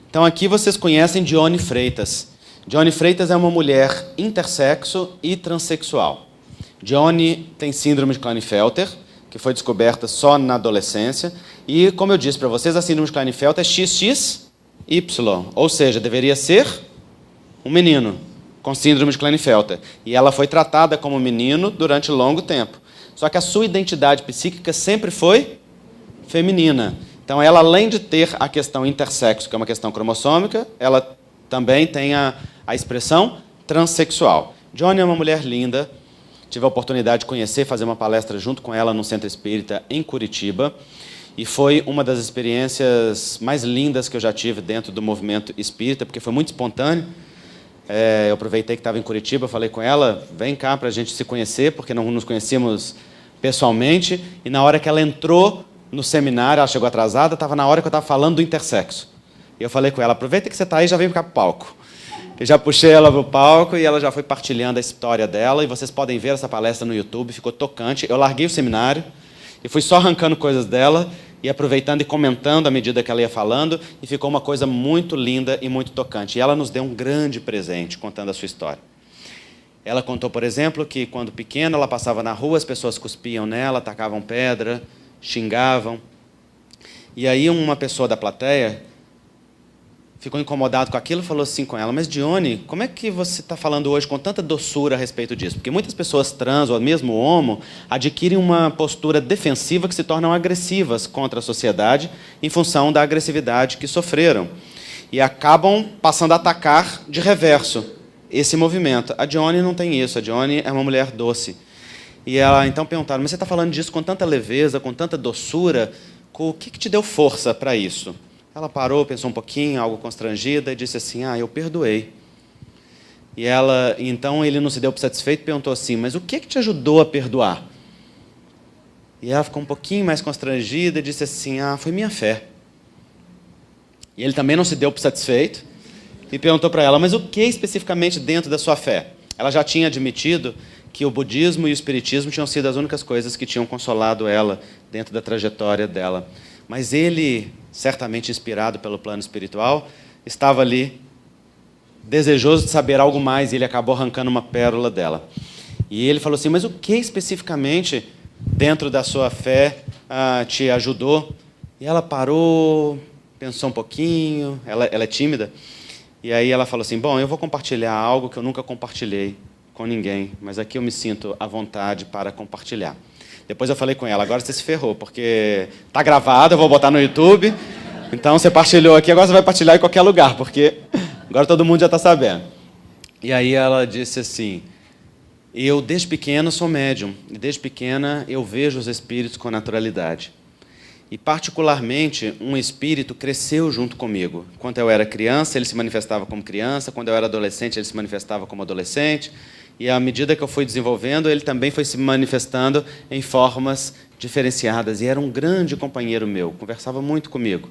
Então aqui vocês conhecem Dione Freitas. Dione Freitas é uma mulher intersexo e transexual. Dione tem síndrome de Klinefelter, que foi descoberta só na adolescência, e, como eu disse para vocês, a síndrome de Klinefelter é XXY, ou seja, deveria ser um menino com síndrome de Klinefelter. E ela foi tratada como menino durante longo tempo. Só que a sua identidade psíquica sempre foi feminina. Então, ela, além de ter a questão intersexo, que é uma questão cromossômica, ela também tem a expressão transexual. Dione é uma mulher linda. Tive a oportunidade de conhecer, fazer uma palestra junto com ela no Centro Espírita, em Curitiba. E foi uma das experiências mais lindas que eu já tive dentro do movimento espírita, porque foi muito espontâneo. Eu aproveitei que estava em Curitiba, falei com ela, vem cá para a gente se conhecer, porque não nos conhecíamos pessoalmente. E na hora que ela entrou no seminário, ela chegou atrasada, estava na hora que eu estava falando do intersexo. E eu falei com ela, aproveita que você está aí e já vem para o palco. Eu já puxei ela para o palco e ela já foi partilhando a história dela. E vocês podem ver essa palestra no YouTube, ficou tocante. Eu larguei o seminário e fui só arrancando coisas dela e aproveitando e comentando à medida que ela ia falando. E ficou uma coisa muito linda e muito tocante. E ela nos deu um grande presente contando a sua história. Ela contou, por exemplo, que quando pequena ela passava na rua, as pessoas cuspiam nela, tacavam pedra, xingavam. E aí uma pessoa da plateia ficou incomodado com aquilo e falou assim com ela, mas Dione, como é que você está falando hoje com tanta doçura a respeito disso? Porque muitas pessoas trans, ou mesmo homo, adquirem uma postura defensiva que se tornam agressivas contra a sociedade em função da agressividade que sofreram. E acabam passando a atacar de reverso esse movimento. A Dione não tem isso, a Dione é uma mulher doce. E ela então perguntaram, mas você está falando disso com tanta leveza, com tanta doçura, o que te deu força para isso? Ela parou, pensou um pouquinho, algo constrangida, e disse assim, eu perdoei. E então ele não se deu por satisfeito e perguntou assim, mas o que te ajudou a perdoar? E ela ficou um pouquinho mais constrangida e disse assim, foi minha fé. E ele também não se deu por satisfeito e perguntou para ela, mas o que especificamente dentro da sua fé? Ela já tinha admitido que o budismo e o espiritismo tinham sido as únicas coisas que tinham consolado ela dentro da trajetória dela. Mas ele, certamente inspirado pelo plano espiritual, estava ali desejoso de saber algo mais e ele acabou arrancando uma pérola dela. E ele falou assim, mas o que especificamente dentro da sua fé te ajudou? E ela parou, pensou um pouquinho, ela é tímida, e aí ela falou assim, bom, eu vou compartilhar algo que eu nunca compartilhei com ninguém, mas aqui eu me sinto à vontade para compartilhar. Depois eu falei com ela, agora você se ferrou, porque está gravado, eu vou botar no YouTube, então você partilhou aqui, agora você vai partilhar em qualquer lugar, porque agora todo mundo já está sabendo. E aí ela disse assim, eu desde pequena sou médium, e desde pequena eu vejo os espíritos com naturalidade. E particularmente um espírito cresceu junto comigo. Quando eu era criança, ele se manifestava como criança, quando eu era adolescente, ele se manifestava como adolescente, e à medida que eu fui desenvolvendo, ele também foi se manifestando em formas diferenciadas. E era um grande companheiro meu, conversava muito comigo.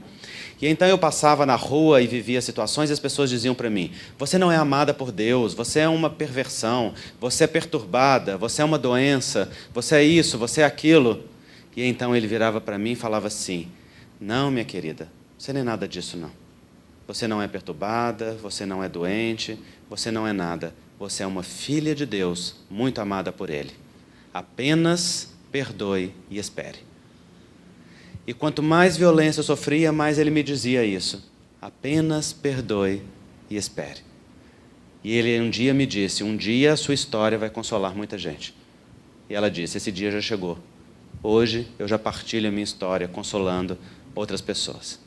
E então eu passava na rua e vivia situações e as pessoas diziam para mim, você não é amada por Deus, você é uma perversão, você é perturbada, você é uma doença, você é isso, você é aquilo. E então ele virava para mim e falava assim, não, minha querida, Você não é nada disso, não. Você não é perturbada, você não é doente, você não é nada. Você é uma filha de Deus, muito amada por Ele. Apenas perdoe e espere. E quanto mais violência eu sofria, mais Ele me dizia isso. Apenas perdoe e espere. E Ele um dia me disse, um dia a sua história vai consolar muita gente. E ela disse, esse dia já chegou. Hoje eu já partilho a minha história, consolando outras pessoas.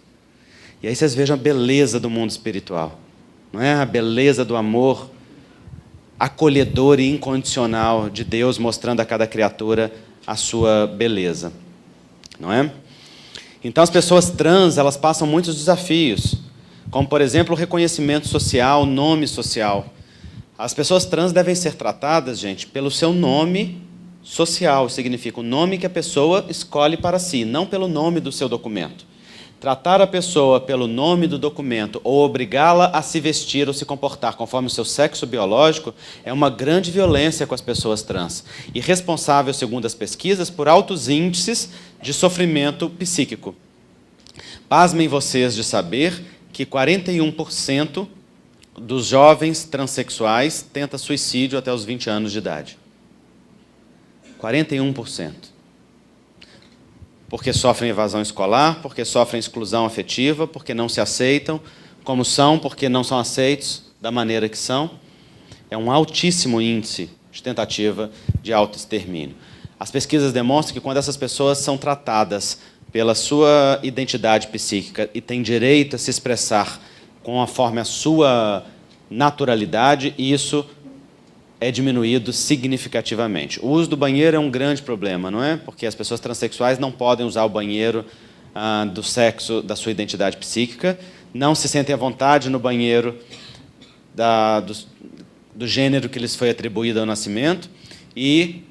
E aí vocês vejam a beleza do mundo espiritual. Não é? A beleza do amor acolhedor e incondicional de Deus, mostrando a cada criatura a sua beleza. Não é? Então as pessoas trans, elas passam muitos desafios, como por exemplo o reconhecimento social, nome social. As pessoas trans devem ser tratadas, gente, pelo seu nome social, significa o nome que a pessoa escolhe para si, não pelo nome do seu documento. Tratar a pessoa pelo nome do documento ou obrigá-la a se vestir ou se comportar conforme o seu sexo biológico é uma grande violência com as pessoas trans e responsável, segundo as pesquisas, por altos índices de sofrimento psíquico. Pasmem vocês de saber que 41% dos jovens transexuais tenta suicídio até os 20 anos de idade. 41%. Porque sofrem evasão escolar, porque sofrem exclusão afetiva, porque não se aceitam como são, porque não são aceitos da maneira que são. É um altíssimo índice de tentativa de autoextermínio. As pesquisas demonstram que quando essas pessoas são tratadas pela sua identidade psíquica e têm direito a se expressar conforme a sua naturalidade, isso é diminuído significativamente. O uso do banheiro é um grande problema, não é? Porque as pessoas transexuais não podem usar o banheiro do sexo da sua identidade psíquica, não se sentem à vontade no banheiro do gênero que lhes foi atribuído ao nascimento e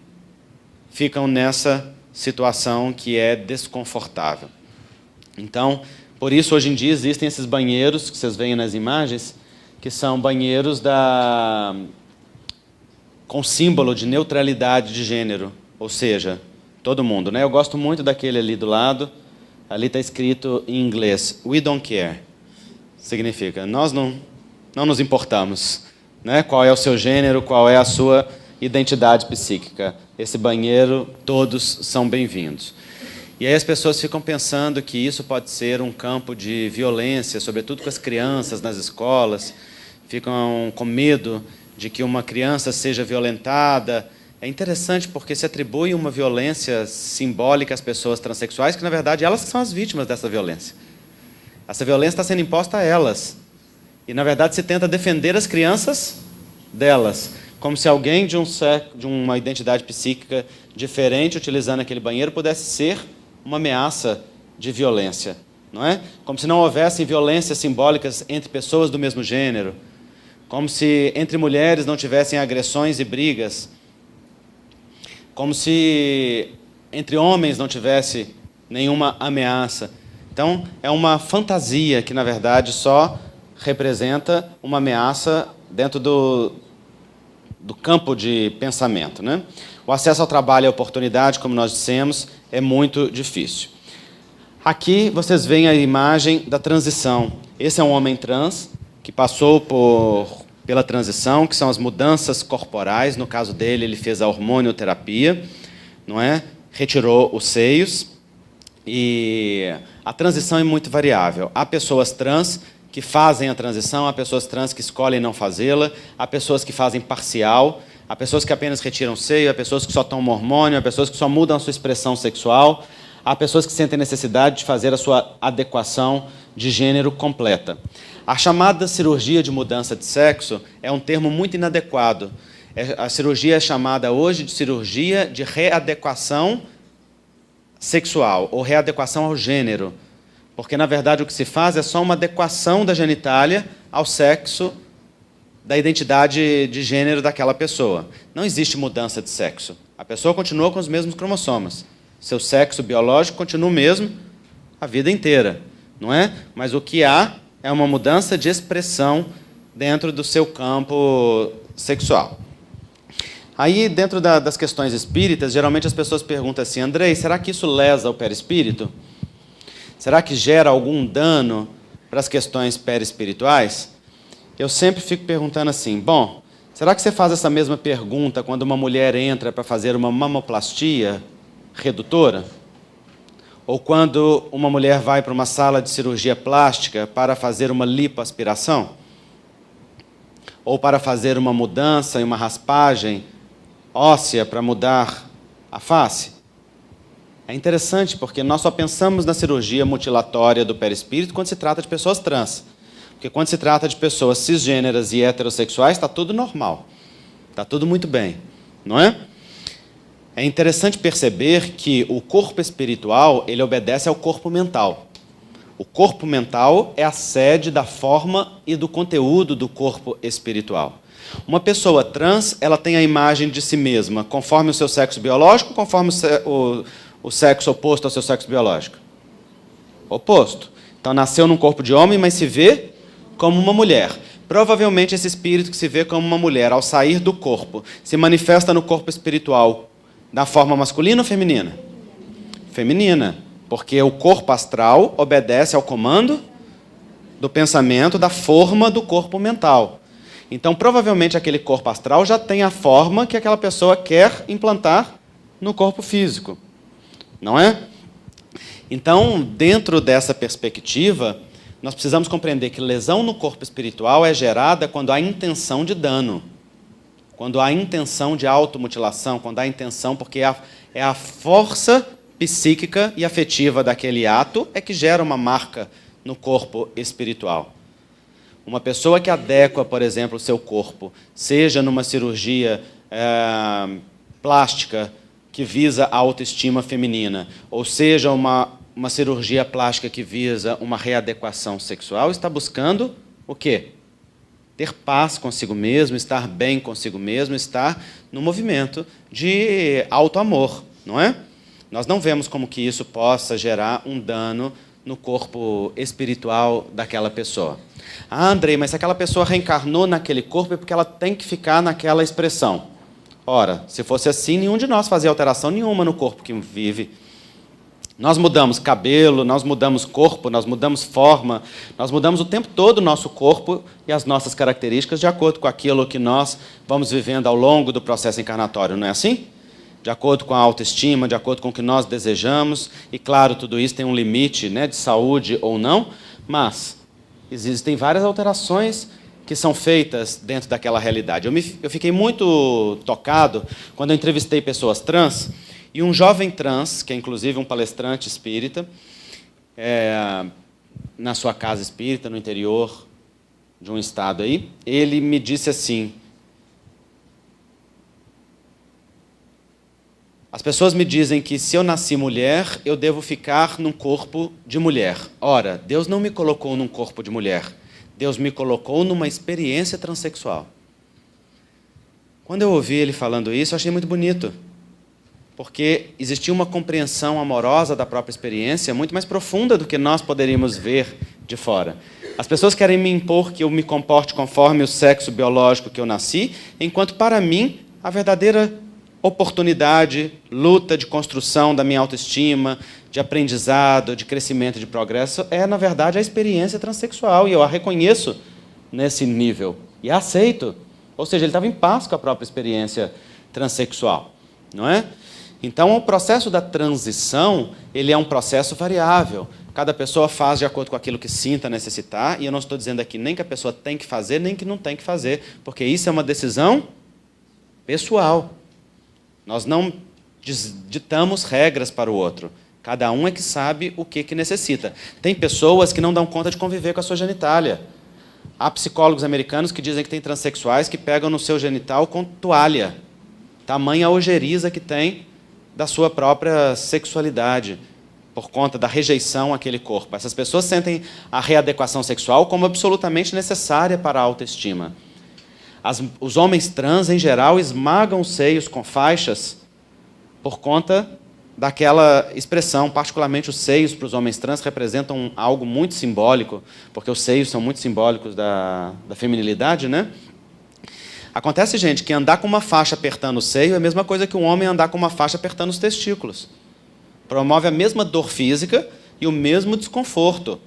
ficam nessa situação que é desconfortável. Então, por isso, hoje em dia, existem esses banheiros que vocês veem nas imagens, que são banheiros com símbolo de neutralidade de gênero, ou seja, todo mundo, né? Eu gosto muito daquele ali do lado, ali está escrito em inglês, "We don't care", significa, nós não nos importamos, né? Qual é o seu gênero, qual é a sua identidade psíquica. Esse banheiro, todos são bem-vindos. E aí as pessoas ficam pensando que isso pode ser um campo de violência, sobretudo com as crianças nas escolas, ficam com medo de que uma criança seja violentada. É interessante porque se atribui uma violência simbólica às pessoas transexuais, que, na verdade, elas são as vítimas dessa violência. Essa violência está sendo imposta a elas. E, na verdade, se tenta defender as crianças delas, como se alguém de uma identidade psíquica diferente, utilizando aquele banheiro, pudesse ser uma ameaça de violência, não é? Como se não houvessem violências simbólicas entre pessoas do mesmo gênero, como se entre mulheres não tivessem agressões e brigas, como se entre homens não tivesse nenhuma ameaça. Então, é uma fantasia que, na verdade, só representa uma ameaça dentro do campo de pensamento, né? O acesso ao trabalho e à oportunidade, como nós dissemos, é muito difícil. Aqui vocês veem a imagem da transição. Esse é um homem trans que passou pela transição, que são as mudanças corporais. No caso dele, ele fez a hormonioterapia, não é? Retirou os seios. E a transição é muito variável. Há pessoas trans que fazem a transição, há pessoas trans que escolhem não fazê-la, há pessoas que fazem parcial, há pessoas que apenas retiram o seio, há pessoas que só tomam hormônio, há pessoas que só mudam a sua expressão sexual, há pessoas que sentem necessidade de fazer a sua adequação de gênero completa. A chamada cirurgia de mudança de sexo é um termo muito inadequado. A cirurgia é chamada hoje de cirurgia de readequação sexual ou readequação ao gênero, porque, na verdade, o que se faz é só uma adequação da genitália ao sexo da identidade de gênero daquela pessoa. Não existe mudança de sexo. A pessoa continua com os mesmos cromossomas. Seu sexo biológico continua o mesmo a vida inteira, não é? Mas o que há é uma mudança de expressão dentro do seu campo sexual. Aí, dentro das questões espíritas, geralmente as pessoas perguntam assim, Andrei, será que isso lesa o perispírito? Será que gera algum dano para as questões perispirituais? Eu sempre fico perguntando assim, bom, será que você faz essa mesma pergunta quando uma mulher entra para fazer uma mamoplastia redutora? Ou quando uma mulher vai para uma sala de cirurgia plástica para fazer uma lipoaspiração? Ou para fazer uma mudança e uma raspagem óssea para mudar a face? É interessante porque nós só pensamos na cirurgia mutilatória do perispírito quando se trata de pessoas trans. Porque quando se trata de pessoas cisgêneras e heterossexuais, está tudo normal. Está tudo muito bem, não é? É interessante perceber que o corpo espiritual, ele obedece ao corpo mental. O corpo mental é a sede da forma e do conteúdo do corpo espiritual. Uma pessoa trans, ela tem a imagem de si mesma conforme o seu sexo biológico, conforme o sexo oposto ao seu sexo biológico? Oposto. Então, nasceu num corpo de homem, mas se vê como uma mulher. Provavelmente, esse espírito que se vê como uma mulher, ao sair do corpo, se manifesta no corpo espiritual na forma masculina ou feminina? Feminina. Porque o corpo astral obedece ao comando do pensamento, da forma do corpo mental. Então, provavelmente, aquele corpo astral já tem a forma que aquela pessoa quer implantar no corpo físico. Não é? Então, dentro dessa perspectiva, nós precisamos compreender que lesão no corpo espiritual é gerada quando há intenção de dano, quando há intenção de automutilação, quando há intenção, porque é a força psíquica e afetiva daquele ato é que gera uma marca no corpo espiritual. Uma pessoa que adequa, por exemplo, o seu corpo, seja numa cirurgia plástica, que visa a autoestima feminina, ou seja, uma cirurgia plástica que visa uma readequação sexual, está buscando o quê? Ter paz consigo mesmo, estar bem consigo mesmo, estar no movimento de autoamor, não é? Nós não vemos como que isso possa gerar um dano no corpo espiritual daquela pessoa. Ah, Andrei, mas se aquela pessoa reencarnou naquele corpo é porque ela tem que ficar naquela expressão. Ora, se fosse assim, nenhum de nós fazia alteração nenhuma no corpo que vive. Nós mudamos cabelo, nós mudamos corpo, nós mudamos forma, nós mudamos o tempo todo o nosso corpo e as nossas características de acordo com aquilo que nós vamos vivendo ao longo do processo encarnatório, não é assim? De acordo com a autoestima, de acordo com o que nós desejamos, e claro, tudo isso tem um limite, né, de saúde ou não, mas existem várias alterações que são feitas dentro daquela realidade. Eu fiquei muito tocado quando eu entrevistei pessoas trans, e um jovem trans, que é inclusive um palestrante espírita, na sua casa espírita, no interior de um estado aí, ele me disse assim: as pessoas me dizem que se eu nasci mulher, eu devo ficar num corpo de mulher. Ora, Deus não me colocou num corpo de mulher. Deus me colocou numa experiência transexual. Quando eu ouvi ele falando isso, eu achei muito bonito, porque existia uma compreensão amorosa da própria experiência muito mais profunda do que nós poderíamos ver de fora. As pessoas querem me impor que eu me comporte conforme o sexo biológico que eu nasci, enquanto, para mim, a verdadeira oportunidade, luta de construção da minha autoestima, de aprendizado, de crescimento, de progresso, é, na verdade, a experiência transexual, e eu a reconheço nesse nível, e a aceito. Ou seja, ele estava em paz com a própria experiência transexual, não é? Então, o processo da transição, ele é um processo variável. Cada pessoa faz de acordo com aquilo que sinta necessitar, e eu não estou dizendo aqui nem que a pessoa tem que fazer, nem que não tem que fazer, porque isso é uma decisão pessoal. Nós não ditamos regras para o outro. Cada um é que sabe o que necessita. Tem pessoas que não dão conta de conviver com a sua genitália. Há psicólogos americanos que dizem que tem transexuais que pegam no seu genital com toalha. Tamanha a ojeriza que tem da sua própria sexualidade, por conta da rejeição àquele corpo. Essas pessoas sentem a readequação sexual como absolutamente necessária para a autoestima. Os homens trans, em geral, esmagam os seios com faixas por conta daquela expressão. Particularmente os seios para os homens trans representam algo muito simbólico, porque os seios são muito simbólicos da feminilidade, né? Acontece, gente, que andar com uma faixa apertando o seio é a mesma coisa que um homem andar com uma faixa apertando os testículos. Promove a mesma dor física e o mesmo desconforto,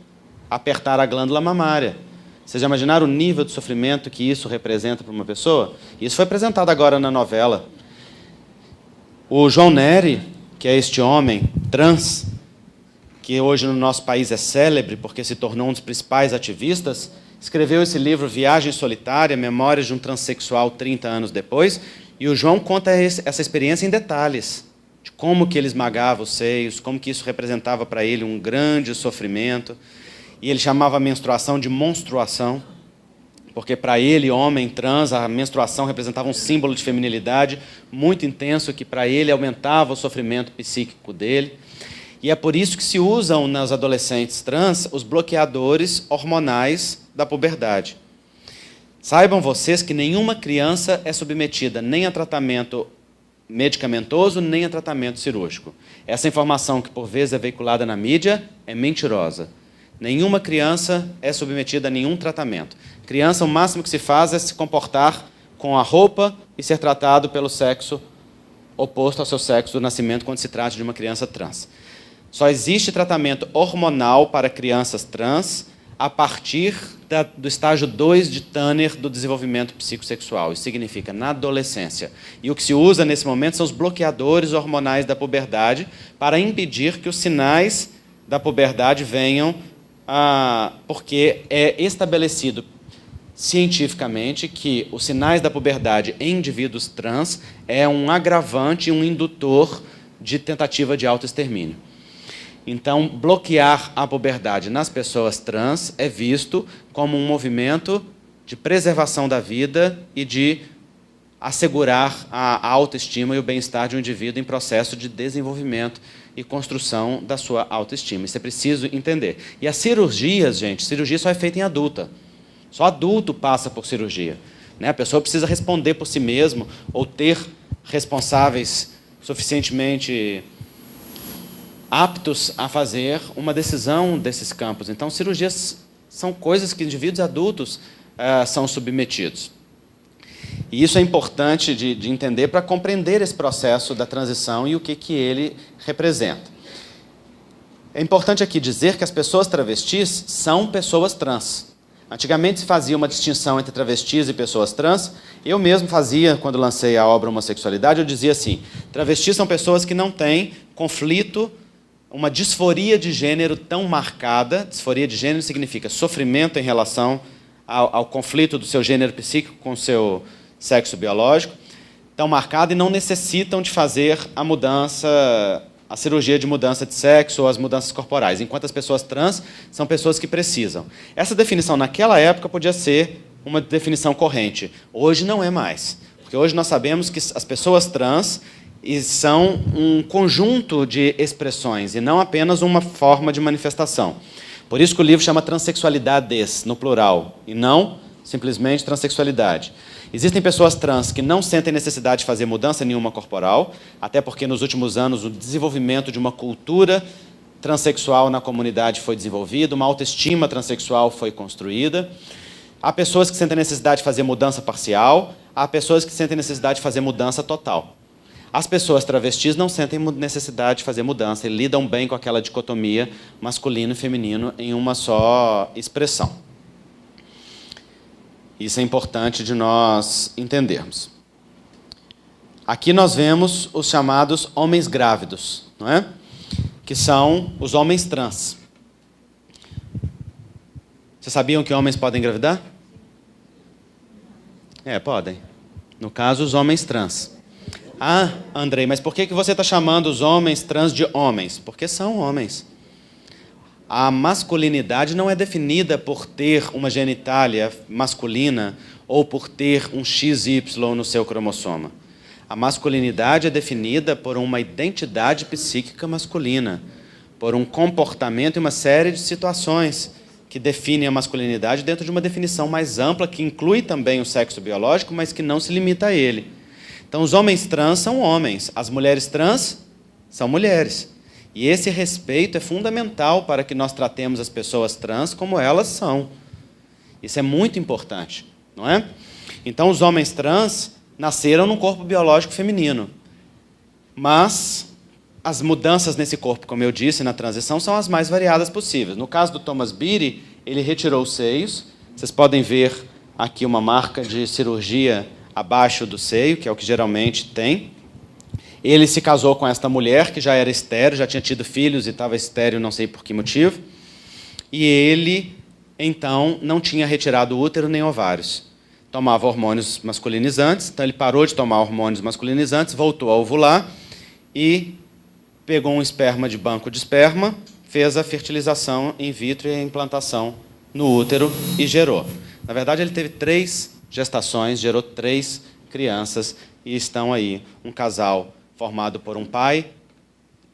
apertar a glândula mamária. Vocês já imaginaram o nível de sofrimento que isso representa para uma pessoa? Isso foi apresentado agora na novela. O João Nery, que é este homem trans, que hoje no nosso país é célebre porque se tornou um dos principais ativistas, escreveu esse livro Viagem Solitária, Memórias de um Transsexual 30 anos depois, e o João conta essa experiência em detalhes, de como que ele esmagava os seios, como que isso representava para ele um grande sofrimento, e ele chamava a menstruação de monstruação, porque para ele, homem trans, a menstruação representava um símbolo de feminilidade muito intenso, que para ele aumentava o sofrimento psíquico dele. E é por isso que se usam nas adolescentes trans os bloqueadores hormonais da puberdade. Saibam vocês que nenhuma criança é submetida nem a tratamento medicamentoso, nem a tratamento cirúrgico. Essa informação que por vezes é veiculada na mídia é mentirosa. Nenhuma criança é submetida a nenhum tratamento. Criança, o máximo que se faz é se comportar com a roupa e ser tratado pelo sexo oposto ao seu sexo do nascimento quando se trata de uma criança trans. Só existe tratamento hormonal para crianças trans a partir do estágio 2 de Tanner do desenvolvimento psicossexual. Isso significa na adolescência. E o que se usa nesse momento são os bloqueadores hormonais da puberdade para impedir que os sinais da puberdade venham, porque é estabelecido cientificamente que os sinais da puberdade em indivíduos trans é um agravante e um indutor de tentativa de autoextermínio. Então, bloquear a puberdade nas pessoas trans é visto como um movimento de preservação da vida e de assegurar a autoestima e o bem-estar de um indivíduo em processo de desenvolvimento e construção da sua autoestima. Isso é preciso entender. E as cirurgias, gente, cirurgia só é feita em adulta. Só adulto passa por cirurgia, né? A pessoa precisa responder por si mesmo ou ter responsáveis suficientemente aptos a fazer uma decisão desses campos. Então, cirurgias são coisas que indivíduos adultos são submetidos. E isso é importante de entender para compreender esse processo da transição e o que ele representa. É importante aqui dizer que as pessoas travestis são pessoas trans. Antigamente se fazia uma distinção entre travestis e pessoas trans. Eu mesmo fazia, quando lancei a obra Homossexualidade, eu dizia assim, travestis são pessoas que não têm conflito, uma disforia de gênero tão marcada. Disforia de gênero significa sofrimento em relação ao conflito do seu gênero psíquico com o seu sexo biológico, tão marcada, e não necessitam de fazer a mudança, a cirurgia de mudança de sexo ou as mudanças corporais, enquanto as pessoas trans são pessoas que precisam. Essa definição naquela época podia ser uma definição corrente. Hoje não é mais, porque hoje nós sabemos que as pessoas trans são um conjunto de expressões e não apenas uma forma de manifestação. Por isso que o livro chama Transsexualidades, no plural, e não simplesmente transexualidade. Existem pessoas trans que não sentem necessidade de fazer mudança nenhuma corporal, até porque nos últimos anos o desenvolvimento de uma cultura transexual na comunidade foi desenvolvido, uma autoestima transexual foi construída. Há pessoas que sentem necessidade de fazer mudança parcial, há pessoas que sentem necessidade de fazer mudança total. As pessoas travestis não sentem necessidade de fazer mudança e lidam bem com aquela dicotomia masculino e feminino em uma só expressão. Isso é importante de nós entendermos. Aqui nós vemos os chamados homens grávidos, não é? Que são os homens trans. Vocês sabiam que homens podem engravidar? Podem. No caso, os homens trans. Ah, Andrei, mas por que você está chamando os homens trans de homens? Porque são homens. A masculinidade não é definida por ter uma genitália masculina ou por ter um XY no seu cromossoma. A masculinidade é definida por uma identidade psíquica masculina, por um comportamento e uma série de situações que definem a masculinidade dentro de uma definição mais ampla, que inclui também o sexo biológico, mas que não se limita a ele. Então, os homens trans são homens, as mulheres trans são mulheres. E esse respeito é fundamental para que nós tratemos as pessoas trans como elas são. Isso é muito importante, não é? Então, os homens trans nasceram num corpo biológico feminino, mas as mudanças nesse corpo, como eu disse, na transição, são as mais variadas possíveis. No caso do Thomas Beattie, ele retirou os seios. Vocês podem ver aqui uma marca de cirurgia abaixo do seio, que é o que geralmente tem. Ele se casou com esta mulher, que já era estéril, já tinha tido filhos e estava estéril, não sei por que motivo. E ele, então, não tinha retirado útero nem ovários. Tomava hormônios masculinizantes, então ele parou de tomar hormônios masculinizantes, voltou a ovular e pegou um esperma de banco de esperma, fez a fertilização in vitro e a implantação no útero e gerou. Na verdade, ele teve 3 gestações, gerou 3 crianças e estão aí um casal formado por um pai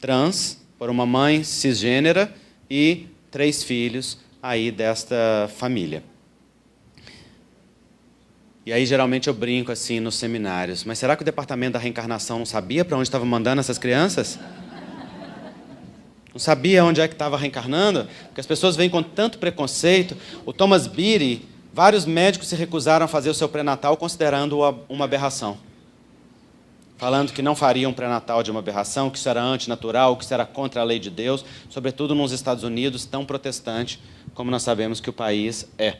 trans, por uma mãe cisgênera e 3 filhos aí desta família. E aí, geralmente, eu brinco assim nos seminários. Mas será que o departamento da reencarnação não sabia para onde estava mandando essas crianças? Não sabia onde é que estava reencarnando? Porque as pessoas vêm com tanto preconceito. O Thomas Beattie, vários médicos se recusaram a fazer o seu pré-natal considerando-o uma aberração. Falando que não fariam um pré-natal de uma aberração, que isso era antinatural, que isso era contra a lei de Deus, sobretudo nos Estados Unidos, tão protestante como nós sabemos que o país é.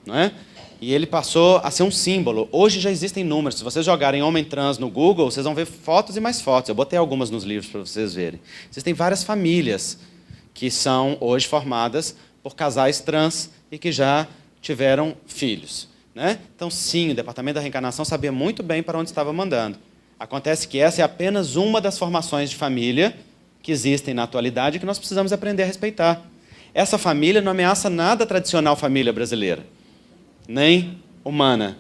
Não é? E ele passou a ser um símbolo. Hoje já existem números. Se vocês jogarem homem trans no Google, vocês vão ver fotos e mais fotos. Eu botei algumas nos livros para vocês verem. Existem várias famílias que são hoje formadas por casais trans e que já tiveram filhos. Né? Então, sim, o Departamento da Reencarnação sabia muito bem para onde estava mandando. Acontece que essa é apenas uma das formações de família que existem na atualidade e que nós precisamos aprender a respeitar. Essa família não ameaça nada a tradicional família brasileira, nem humana.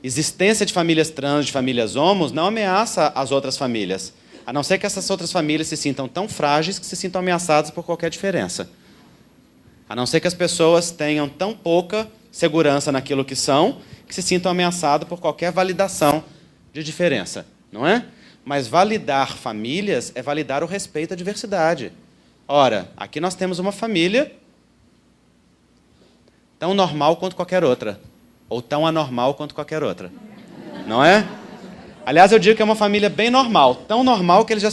Existência de famílias trans, de famílias homos, não ameaça as outras famílias, a não ser que essas outras famílias se sintam tão frágeis que se sintam ameaçadas por qualquer diferença. A não ser que as pessoas tenham tão pouca segurança naquilo que são, que se sintam ameaçadas por qualquer validação de diferença, não é? Mas validar famílias é validar o respeito à diversidade. Ora, aqui nós temos uma família tão normal quanto qualquer outra, ou tão anormal quanto qualquer outra, não é? Aliás, eu digo que é uma família bem normal, tão normal que eles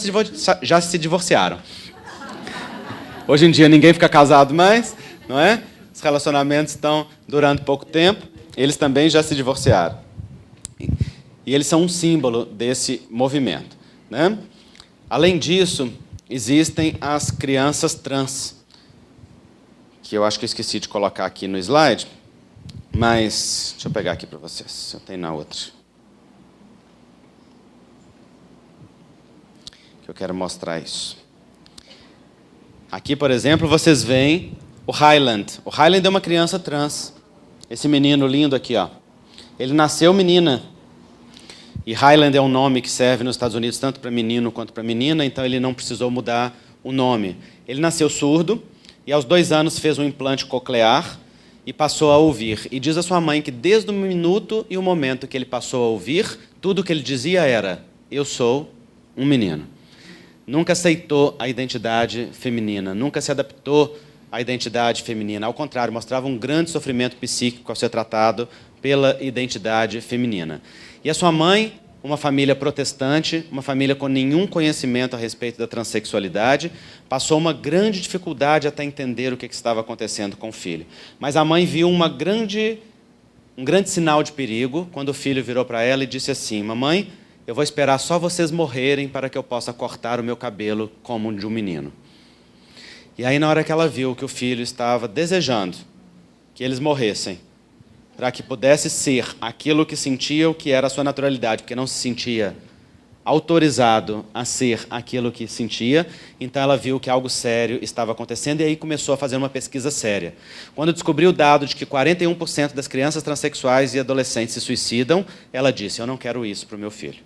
já se divorciaram. Hoje em dia ninguém fica casado mais, não é? Os relacionamentos estão durando pouco tempo, eles também já se divorciaram. E eles são um símbolo desse movimento, né? Além disso, existem as crianças trans, que eu acho que eu esqueci de colocar aqui no slide, mas deixa eu pegar aqui para vocês, eu tenho na outra. Que eu quero mostrar isso. Aqui, por exemplo, vocês veem o Highland. O Highland é uma criança trans. Esse menino lindo aqui, ó. Ele nasceu menina. E Highland é um nome que serve nos Estados Unidos tanto para menino quanto para menina, então ele não precisou mudar o nome. Ele nasceu surdo e aos 2 anos fez um implante coclear e passou a ouvir. E diz a sua mãe que desde o minuto e o momento que ele passou a ouvir, tudo o que ele dizia era: eu sou um menino. Nunca aceitou a identidade feminina, nunca se adaptou à identidade feminina. Ao contrário, mostrava um grande sofrimento psíquico ao ser tratado pela identidade feminina. E a sua mãe, uma família protestante, uma família com nenhum conhecimento a respeito da transexualidade, passou uma grande dificuldade até entender o que estava acontecendo com o filho. Mas a mãe viu um grande sinal de perigo quando o filho virou para ela e disse assim: mamãe, eu vou esperar só vocês morrerem para que eu possa cortar o meu cabelo como de um menino. E aí, na hora que ela viu que o filho estava desejando que eles morressem, para que pudesse ser aquilo que sentia, o que era a sua naturalidade, porque não se sentia autorizado a ser aquilo que sentia, então ela viu que algo sério estava acontecendo e aí começou a fazer uma pesquisa séria. Quando descobriu o dado de que 41% das crianças transexuais e adolescentes se suicidam, ela disse: eu não quero isso para o meu filho.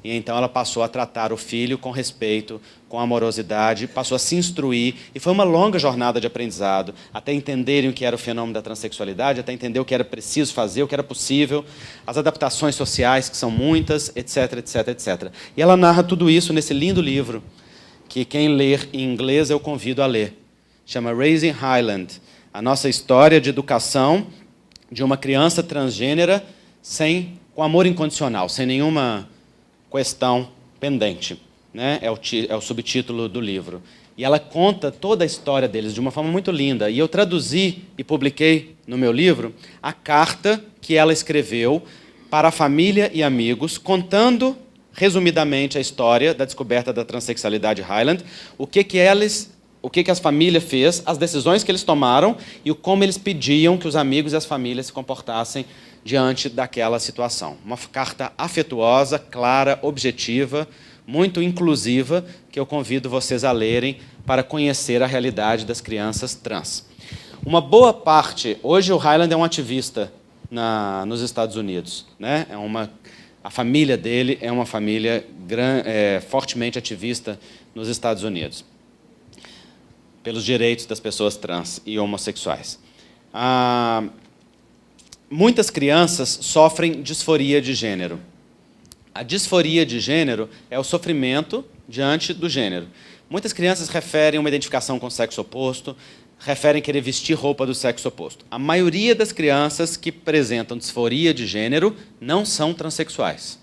E então ela passou a tratar o filho com respeito, com amorosidade, passou a se instruir, e foi uma longa jornada de aprendizado, até entenderem o que era o fenômeno da transexualidade, até entender o que era preciso fazer, o que era possível, as adaptações sociais, que são muitas, etc, etc, etc. E ela narra tudo isso nesse lindo livro, que quem ler em inglês eu convido a ler. Chama Raising Highland, a nossa história de educação de uma criança transgênera com amor incondicional, sem nenhuma questão pendente. né? É o subtítulo do livro. E ela conta toda a história deles de uma forma muito linda. E eu traduzi e publiquei no meu livro a carta que ela escreveu para a família e amigos, contando resumidamente a história da descoberta da transexualidade Hyland, o que as famílias fez, as decisões que eles tomaram e como eles pediam que os amigos e as famílias se comportassem diante daquela situação. Uma carta afetuosa, clara, objetiva, muito inclusiva, que eu convido vocês a lerem para conhecer a realidade das crianças trans. Uma boa parte... Hoje o Hyland é um ativista nos Estados Unidos, né? A família dele é uma família fortemente ativista nos Estados Unidos, pelos direitos das pessoas trans e homossexuais. Muitas crianças sofrem disforia de gênero. A disforia de gênero é o sofrimento diante do gênero. Muitas crianças referem uma identificação com o sexo oposto, referem querer vestir roupa do sexo oposto. A maioria das crianças que apresentam disforia de gênero não são transexuais.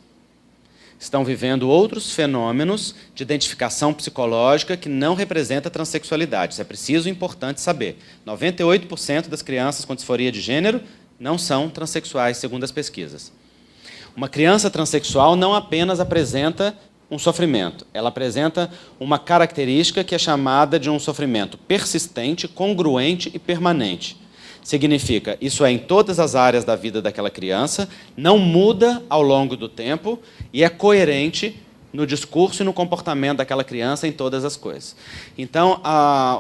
Estão vivendo outros fenômenos de identificação psicológica que não representa a transexualidade. Isso é preciso e importante saber. 98% das crianças com disforia de gênero não são transexuais, segundo as pesquisas. Uma criança transexual não apenas apresenta um sofrimento, ela apresenta uma característica que é chamada de um sofrimento persistente, congruente e permanente. Significa, isso é em todas as áreas da vida daquela criança, não muda ao longo do tempo e é coerente no discurso e no comportamento daquela criança em todas as coisas. Então,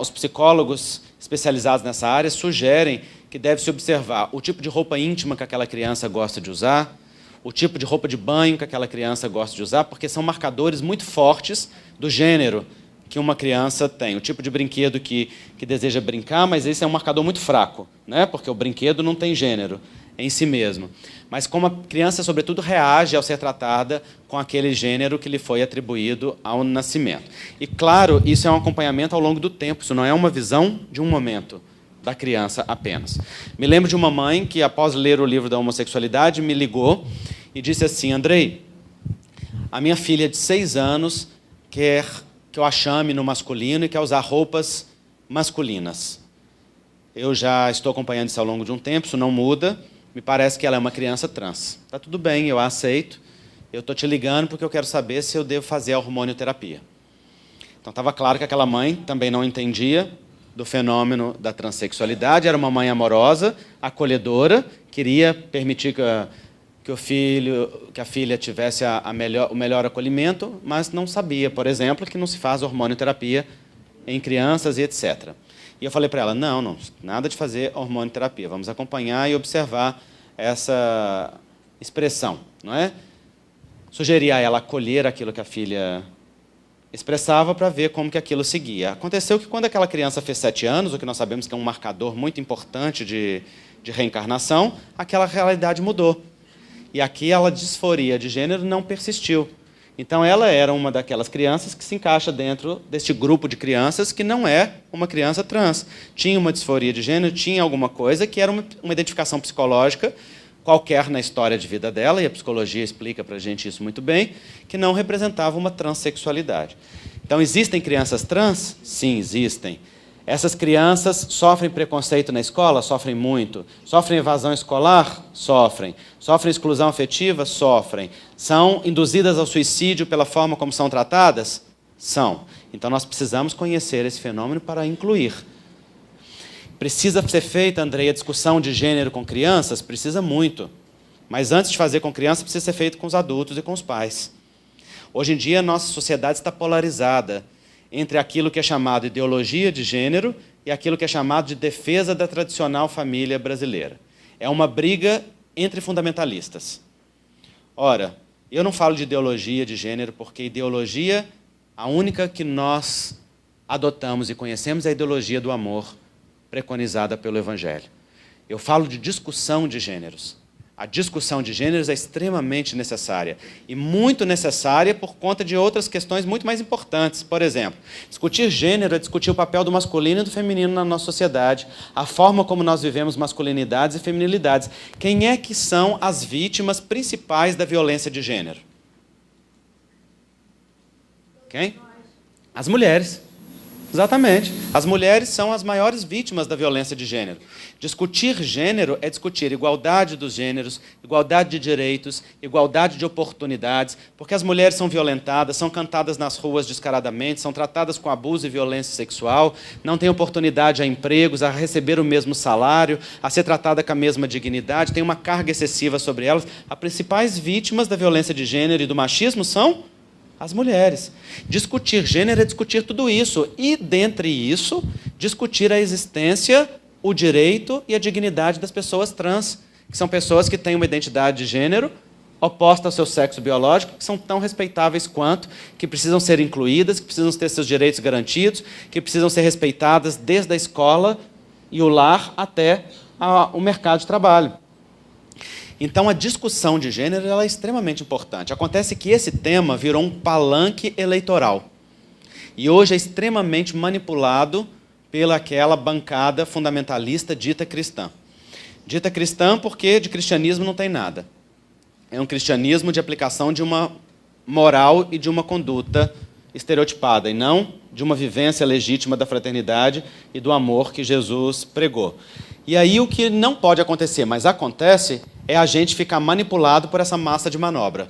os psicólogos especializados nessa área sugerem que deve-se observar o tipo de roupa íntima que aquela criança gosta de usar, o tipo de roupa de banho que aquela criança gosta de usar, porque são marcadores muito fortes do gênero que uma criança tem. O tipo de brinquedo que deseja brincar, mas esse é um marcador muito fraco, né? Porque o brinquedo não tem gênero em si mesmo. Mas como a criança, sobretudo, reage ao ser tratada com aquele gênero que lhe foi atribuído ao nascimento. E, claro, isso é um acompanhamento ao longo do tempo, isso não é uma visão de um momento da criança apenas. Me lembro de uma mãe que, após ler o livro da homossexualidade, me ligou e disse assim: Andrei, a minha filha de 6 anos quer que eu a chame no masculino e quer usar roupas masculinas. Eu já estou acompanhando isso ao longo de um tempo, isso não muda, me parece que ela é uma criança trans. Está tudo bem, eu a aceito, eu estou te ligando porque eu quero saber se eu devo fazer a hormonioterapia. Então estava claro que aquela mãe também não entendia do fenômeno da transexualidade, era uma mãe amorosa, acolhedora, queria permitir que a filha tivesse o melhor acolhimento, mas não sabia, por exemplo, que não se faz hormonioterapia em crianças e etc. E eu falei para ela, não, nada de fazer hormonioterapia, vamos acompanhar e observar essa expressão, não é? Sugeri a ela acolher aquilo que a filha expressava para ver como que aquilo seguia. Aconteceu que quando aquela criança fez 7 anos, o que nós sabemos que é um marcador muito importante de reencarnação, aquela realidade mudou. E aquela disforia de gênero não persistiu. Então, ela era uma daquelas crianças que se encaixa dentro deste grupo de crianças que não é uma criança trans. Tinha uma disforia de gênero, tinha alguma coisa que era uma identificação psicológica qualquer na história de vida dela, e a psicologia explica para a gente isso muito bem, que não representava uma transexualidade. Então, existem crianças trans? Sim, existem. Essas crianças sofrem preconceito na escola? Sofrem muito. Sofrem evasão escolar? Sofrem. Sofrem exclusão afetiva? Sofrem. São induzidas ao suicídio pela forma como são tratadas? São. Então, nós precisamos conhecer esse fenômeno para incluir. Precisa ser feita, Andrei, a discussão de gênero com crianças? Precisa muito. Mas antes de fazer com crianças, precisa ser feito com os adultos e com os pais. Hoje em dia, a nossa sociedade está polarizada entre aquilo que é chamado ideologia de gênero e aquilo que é chamado de defesa da tradicional família brasileira. É uma briga entre fundamentalistas. Ora, eu não falo de ideologia de gênero porque ideologia, a única que nós adotamos e conhecemos é a ideologia do amor preconizada pelo Evangelho. Eu falo de discussão de gêneros. A discussão de gêneros é extremamente necessária. E muito necessária por conta de outras questões muito mais importantes. Por exemplo, discutir gênero é discutir o papel do masculino e do feminino na nossa sociedade, a forma como nós vivemos masculinidades e feminilidades. Quem é que são as vítimas principais da violência de gênero? Quem? As mulheres. Exatamente. As mulheres são as maiores vítimas da violência de gênero. Discutir gênero é discutir igualdade dos gêneros, igualdade de direitos, igualdade de oportunidades, porque as mulheres são violentadas, são cantadas nas ruas descaradamente, são tratadas com abuso e violência sexual, não têm oportunidade a empregos, a receber o mesmo salário, a ser tratada com a mesma dignidade, tem uma carga excessiva sobre elas. As principais vítimas da violência de gênero e do machismo são as mulheres. Discutir gênero é discutir tudo isso. E, dentre isso, discutir a existência, o direito e a dignidade das pessoas trans, que são pessoas que têm uma identidade de gênero oposta ao seu sexo biológico, que são tão respeitáveis quanto, que precisam ser incluídas, que precisam ter seus direitos garantidos, que precisam ser respeitadas desde a escola e o lar até o mercado de trabalho. Então, a discussão de gênero ela é extremamente importante. Acontece que esse tema virou um palanque eleitoral. E hoje é extremamente manipulado pelaquela bancada fundamentalista dita cristã. Dita cristã porque de cristianismo não tem nada. É um cristianismo de aplicação de uma moral e de uma conduta estereotipada, e não de uma vivência legítima da fraternidade e do amor que Jesus pregou. E aí o que não pode acontecer, mas acontece, é a gente ficar manipulado por essa massa de manobra.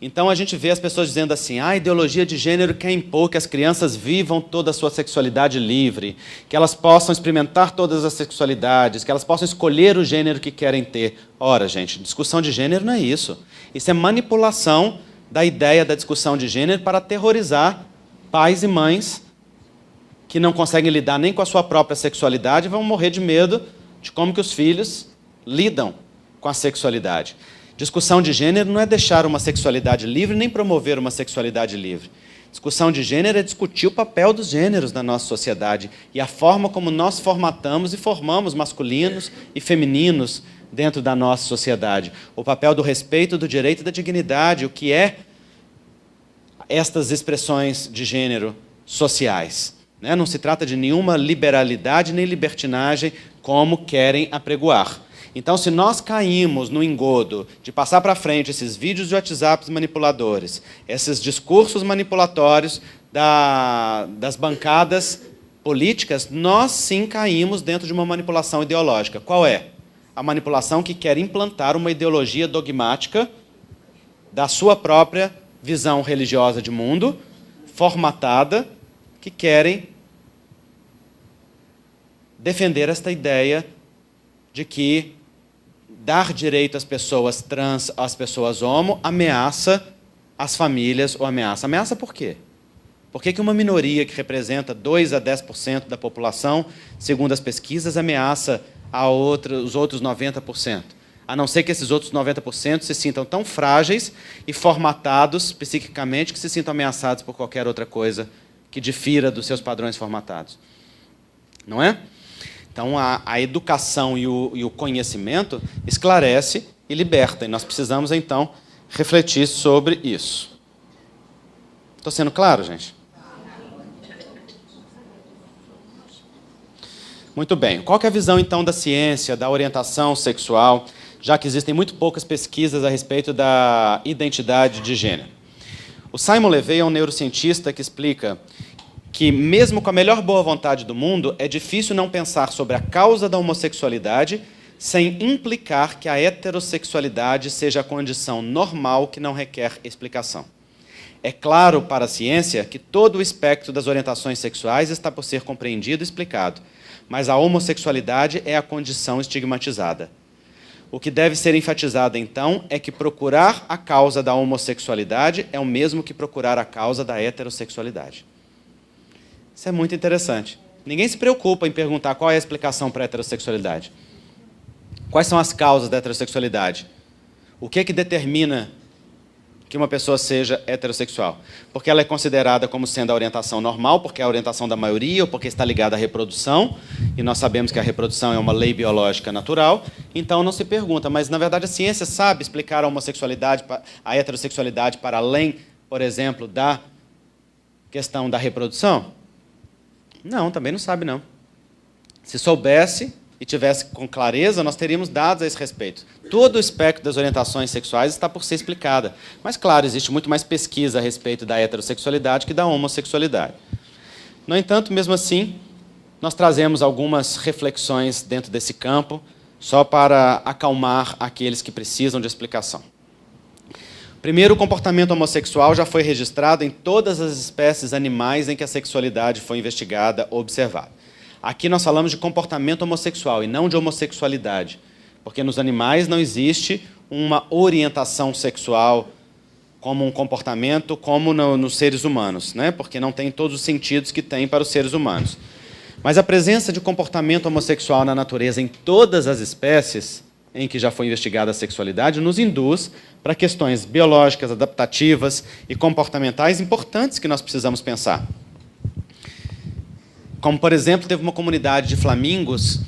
Então a gente vê as pessoas dizendo assim, a ideologia de gênero quer impor que as crianças vivam toda a sua sexualidade livre, que elas possam experimentar todas as sexualidades, que elas possam escolher o gênero que querem ter. Ora, gente, discussão de gênero não é isso. Isso é manipulação da ideia da discussão de gênero para aterrorizar pais e mães que não conseguem lidar nem com a sua própria sexualidade e vão morrer de medo de como que os filhos lidam com a sexualidade. Discussão de gênero não é deixar uma sexualidade livre nem promover uma sexualidade livre. Discussão de gênero é discutir o papel dos gêneros na nossa sociedade e a forma como nós formatamos e formamos masculinos e femininos dentro da nossa sociedade. O papel do respeito, do direito e da dignidade, o que é estas expressões de gênero sociais. Não se trata de nenhuma liberalidade nem libertinagem como querem apregoar. Então, se nós caímos no engodo de passar para frente esses vídeos de WhatsApp manipuladores, esses discursos manipulatórios das bancadas políticas, nós sim caímos dentro de uma manipulação ideológica. Qual é? A manipulação que quer implantar uma ideologia dogmática da sua própria visão religiosa de mundo, formatada, que querem defender esta ideia de que dar direito às pessoas trans, às pessoas homo, ameaça as famílias ou ameaça. Ameaça por quê? Por que uma minoria que representa 2 a 10% da população, segundo as pesquisas, ameaça os outros 90%? A não ser que esses outros 90% se sintam tão frágeis e formatados psiquicamente que se sintam ameaçados por qualquer outra coisa que difira dos seus padrões formatados. Não é? Então, a educação e o conhecimento esclarece e liberta. E nós precisamos, então, refletir sobre isso. Estou sendo claro, gente? Muito bem. Qual que é a visão, então, da ciência, da orientação sexual, já que existem muito poucas pesquisas a respeito da identidade de gênero? O Simon Levey é um neurocientista que explica que, mesmo com a melhor boa vontade do mundo, é difícil não pensar sobre a causa da homossexualidade sem implicar que a heterossexualidade seja a condição normal que não requer explicação. É claro para a ciência que todo o espectro das orientações sexuais está por ser compreendido e explicado, mas a homossexualidade é a condição estigmatizada. O que deve ser enfatizado, então, é que procurar a causa da homossexualidade é o mesmo que procurar a causa da heterossexualidade. Isso é muito interessante. Ninguém se preocupa em perguntar qual é a explicação para a heterossexualidade. Quais são as causas da heterossexualidade? O que é que determina que uma pessoa seja heterossexual? Porque ela é considerada como sendo a orientação normal, porque é a orientação da maioria, ou porque está ligada à reprodução, e nós sabemos que a reprodução é uma lei biológica natural, então não se pergunta. Mas, na verdade, a ciência sabe explicar a homossexualidade, a heterossexualidade, para além, por exemplo, da questão da reprodução? Não, também não sabe, não. Se soubesse, e tivesse com clareza, nós teríamos dados a esse respeito. Todo o espectro das orientações sexuais está por ser explicada. Mas, claro, existe muito mais pesquisa a respeito da heterossexualidade que da homossexualidade. No entanto, mesmo assim, nós trazemos algumas reflexões dentro desse campo, só para acalmar aqueles que precisam de explicação. Primeiro, o comportamento homossexual já foi registrado em todas as espécies animais em que a sexualidade foi investigada ou observada. Aqui nós falamos de comportamento homossexual e não de homossexualidade, porque nos animais não existe uma orientação sexual como um comportamento como nos seres humanos, né? Porque não tem todos os sentidos que tem para os seres humanos. Mas a presença de comportamento homossexual na natureza em todas as espécies em que já foi investigada a sexualidade nos induz para questões biológicas, adaptativas e comportamentais importantes que nós precisamos pensar. Como, por exemplo, teve uma comunidade de flamingos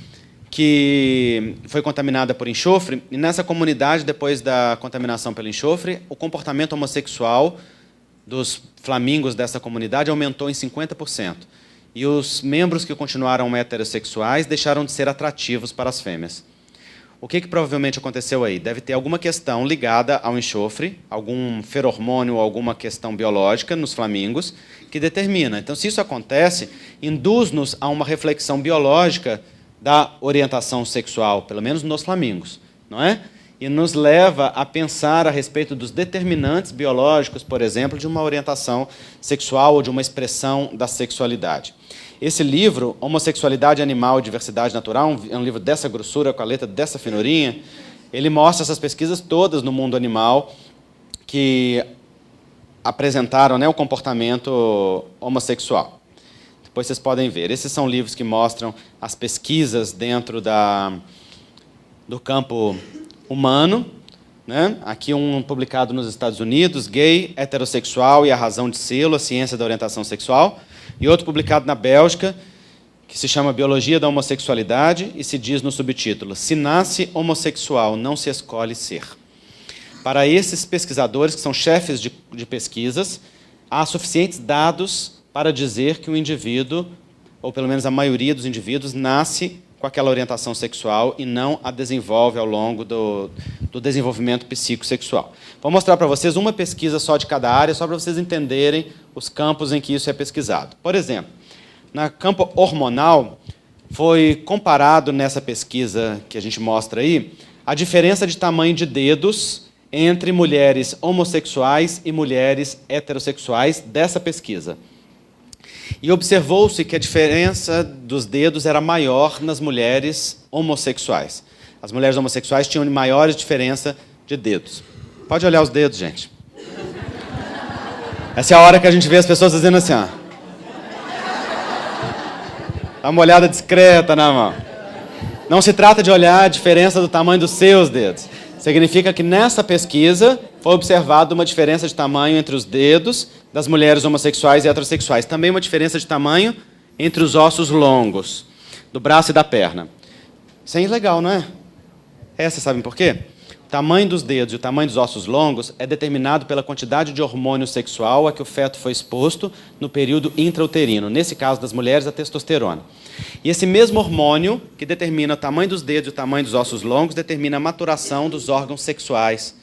que foi contaminada por enxofre, e nessa comunidade, depois da contaminação pelo enxofre, o comportamento homossexual dos flamingos dessa comunidade aumentou em 50%. E os membros que continuaram heterossexuais deixaram de ser atrativos para as fêmeas. O que provavelmente aconteceu aí? Deve ter alguma questão ligada ao enxofre, algum feromônio ou alguma questão biológica nos flamingos que determina. Então, se isso acontece, induz-nos a uma reflexão biológica da orientação sexual, pelo menos nos flamingos, não é? E nos leva a pensar a respeito dos determinantes biológicos, por exemplo, de uma orientação sexual ou de uma expressão da sexualidade. Esse livro, Homossexualidade Animal e Diversidade Natural, é um livro dessa grossura, com a letra dessa finurinha, ele mostra essas pesquisas todas no mundo animal que apresentaram, né, o comportamento homossexual. Depois vocês podem ver. Esses são livros que mostram as pesquisas dentro do campo humano, né? Aqui um publicado nos Estados Unidos, Gay, Heterossexual e a Razão de Sê-lo, a Ciência da Orientação Sexual, e outro publicado na Bélgica, que se chama Biologia da Homossexualidade, e se diz no subtítulo, Se nasce homossexual, não se escolhe ser. Para esses pesquisadores, que são chefes de pesquisas, há suficientes dados para dizer que o indivíduo, ou pelo menos a maioria dos indivíduos, nasce com aquela orientação sexual e não a desenvolve ao longo do desenvolvimento psicossexual. Vou mostrar para vocês uma pesquisa só de cada área, só para vocês entenderem os campos em que isso é pesquisado. Por exemplo, no campo hormonal, foi comparado nessa pesquisa que a gente mostra aí, a diferença de tamanho de dedos entre mulheres homossexuais e mulheres heterossexuais dessa pesquisa. E observou-se que a diferença dos dedos era maior nas mulheres homossexuais. As mulheres homossexuais tinham maior diferença de dedos. Pode olhar os dedos, gente. Essa é a hora que a gente vê as pessoas fazendo assim, ó. Dá uma olhada discreta na mão. Não se trata de olhar a diferença do tamanho dos seus dedos. Significa que nessa pesquisa foi observada uma diferença de tamanho entre os dedos das mulheres homossexuais e heterossexuais. Também uma diferença de tamanho entre os ossos longos, do braço e da perna. Isso é legal, não é? Vocês sabem por quê? O tamanho dos dedos e o tamanho dos ossos longos é determinado pela quantidade de hormônio sexual a que o feto foi exposto no período intrauterino. Nesse caso das mulheres, a testosterona. E esse mesmo hormônio, que determina o tamanho dos dedos e o tamanho dos ossos longos, determina a maturação dos órgãos sexuais.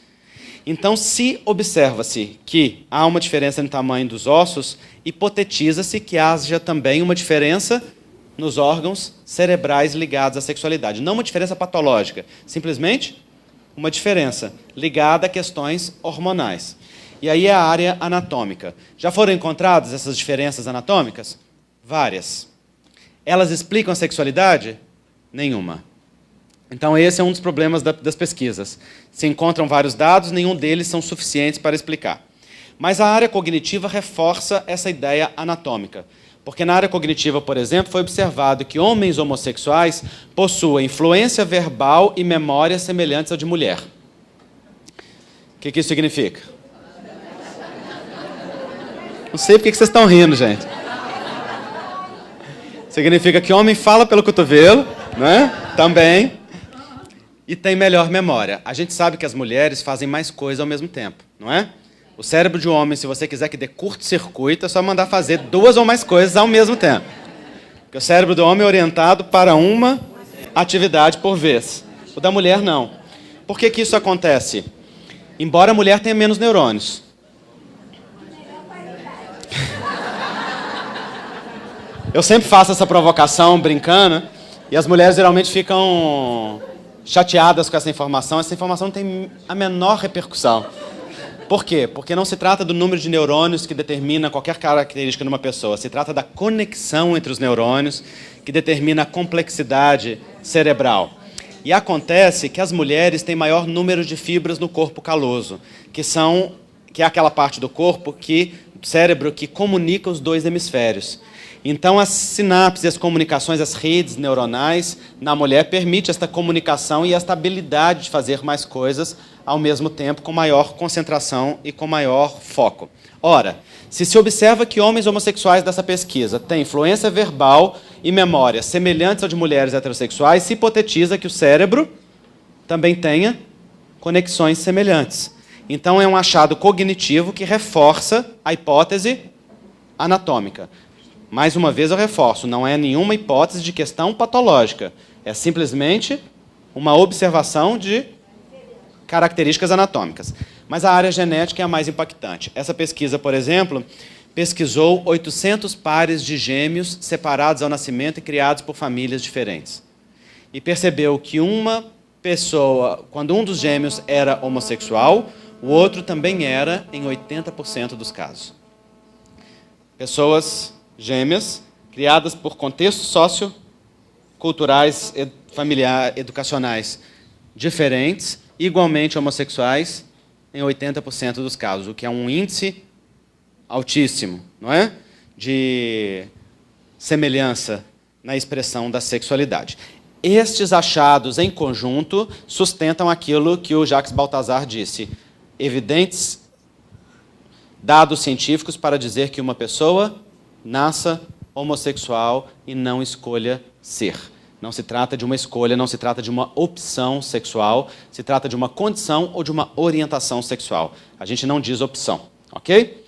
Então, se observa-se que há uma diferença no tamanho dos ossos, hipotetiza-se que haja também uma diferença nos órgãos cerebrais ligados à sexualidade. Não uma diferença patológica, simplesmente uma diferença ligada a questões hormonais. E aí é a área anatômica. Já foram encontradas essas diferenças anatômicas? Várias. Elas explicam a sexualidade? Nenhuma. Então, esse é um dos problemas das pesquisas. Se encontram vários dados, nenhum deles são suficientes para explicar. Mas a área cognitiva reforça essa ideia anatômica. Porque na área cognitiva, por exemplo, foi observado que homens homossexuais possuem influência verbal e memória semelhantes ao de mulher. O que isso significa? Não sei por que vocês estão rindo, gente. Significa que homem fala pelo cotovelo, né? Também. E tem melhor memória. A gente sabe que as mulheres fazem mais coisa ao mesmo tempo, não é? O cérebro de um homem, se você quiser que dê curto-circuito, é só mandar fazer 2 ou mais coisas ao mesmo tempo. Porque o cérebro do homem é orientado para uma atividade por vez. O da mulher, não. Por que que isso acontece? Embora a mulher tenha menos neurônios. Eu sempre faço essa provocação, brincando, e as mulheres geralmente ficam chateadas com essa informação. Essa informação não tem a menor repercussão. Por quê? Porque não se trata do número de neurônios que determina qualquer característica numa pessoa. Se trata da conexão entre os neurônios que determina a complexidade cerebral. E acontece que as mulheres têm maior número de fibras no corpo caloso, que é aquela parte do corpo, do cérebro, que comunica os dois hemisférios. Então, as sinapses, as comunicações, as redes neuronais na mulher permitem esta comunicação e esta habilidade de fazer mais coisas ao mesmo tempo, com maior concentração e com maior foco. Ora, se observa que homens homossexuais dessa pesquisa têm fluência verbal e memória semelhantes ao de mulheres heterossexuais, se hipotetiza que o cérebro também tenha conexões semelhantes. Então, é um achado cognitivo que reforça a hipótese anatômica. Mais uma vez eu reforço, não é nenhuma hipótese de questão patológica. É simplesmente uma observação de características anatômicas. Mas a área genética é a mais impactante. Essa pesquisa, por exemplo, pesquisou 800 pares de gêmeos separados ao nascimento e criados por famílias diferentes. E percebeu que uma pessoa, quando um dos gêmeos era homossexual, o outro também era em 80% dos casos. Pessoas gêmeas, criadas por contextos socioculturais, familiares, educacionais diferentes, igualmente homossexuais, em 80% dos casos, o que é um índice altíssimo, não é? De semelhança na expressão da sexualidade. Estes achados em conjunto sustentam aquilo que o Jacques Balthazar disse: evidentes dados científicos para dizer que uma pessoa nasça homossexual e não escolha ser. Não se trata de uma escolha, não se trata de uma opção sexual, se trata de uma condição ou de uma orientação sexual. A gente não diz opção, ok?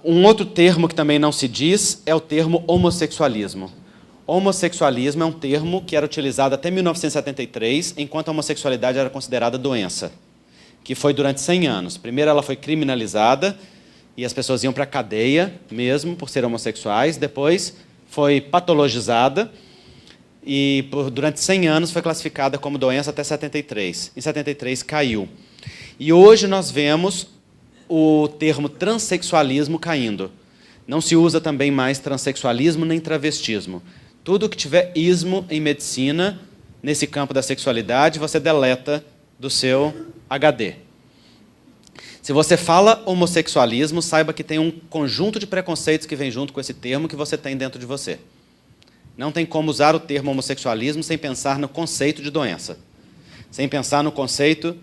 Um outro termo que também não se diz é o termo homossexualismo. Homossexualismo é um termo que era utilizado até 1973, enquanto a homossexualidade era considerada doença, que foi durante 100 anos. Primeiro ela foi criminalizada, e as pessoas iam para a cadeia mesmo por serem homossexuais. Depois foi patologizada e durante 100 anos foi classificada como doença até 73. Em 73 caiu. E hoje nós vemos o termo transexualismo caindo. Não se usa também mais transexualismo nem travestismo. Tudo que tiver ismo em medicina, nesse campo da sexualidade, você deleta do seu HD. Se você fala homossexualismo, saiba que tem um conjunto de preconceitos que vem junto com esse termo que você tem dentro de você. Não tem como usar o termo homossexualismo sem pensar no conceito de doença, sem pensar no conceito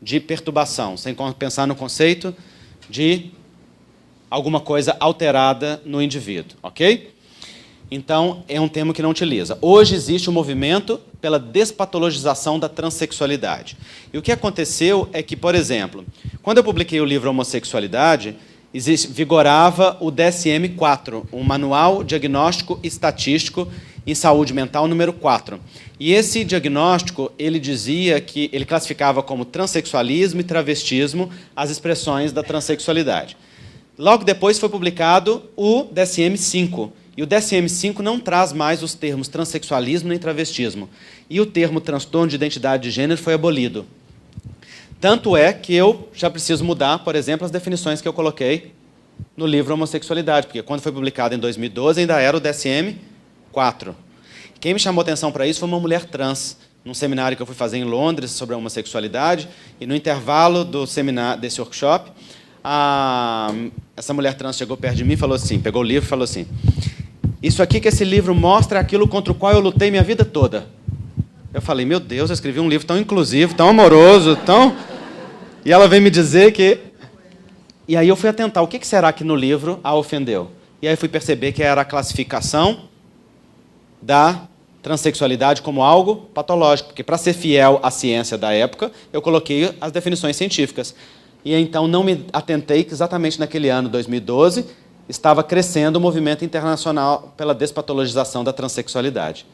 de perturbação, sem pensar no conceito de alguma coisa alterada no indivíduo, ok? Então, é um termo que não utiliza. Hoje existe um movimento pela despatologização da transexualidade. E o que aconteceu é que, por exemplo, quando eu publiquei o livro Homossexualidade, vigorava o DSM-4, o Manual Diagnóstico e Estatístico em Saúde Mental número 4. E esse diagnóstico, ele classificava como transexualismo e travestismo as expressões da transexualidade. Logo depois foi publicado o DSM-5, e o DSM-5 não traz mais os termos transexualismo nem travestismo. E o termo transtorno de identidade de gênero foi abolido. Tanto é que eu já preciso mudar, por exemplo, as definições que eu coloquei no livro Homossexualidade, porque quando foi publicado em 2012 ainda era o DSM-4. Quem me chamou atenção para isso foi uma mulher trans, num seminário que eu fui fazer em Londres sobre a homossexualidade, e no intervalo desse workshop, essa mulher trans chegou perto de mim e falou assim, pegou o livro e falou assim: isso aqui que esse livro mostra é aquilo contra o qual eu lutei minha vida toda. Eu falei, meu Deus, eu escrevi um livro tão inclusivo, tão amoroso, tão... E ela veio me dizer que... E aí eu fui atentar, o que será que no livro a ofendeu? E aí fui perceber que era a classificação da transexualidade como algo patológico, porque para ser fiel à ciência da época, eu coloquei as definições científicas. E então não me atentei que exatamente naquele ano, 2012, estava crescendo o movimento internacional pela despatologização da transexualidade.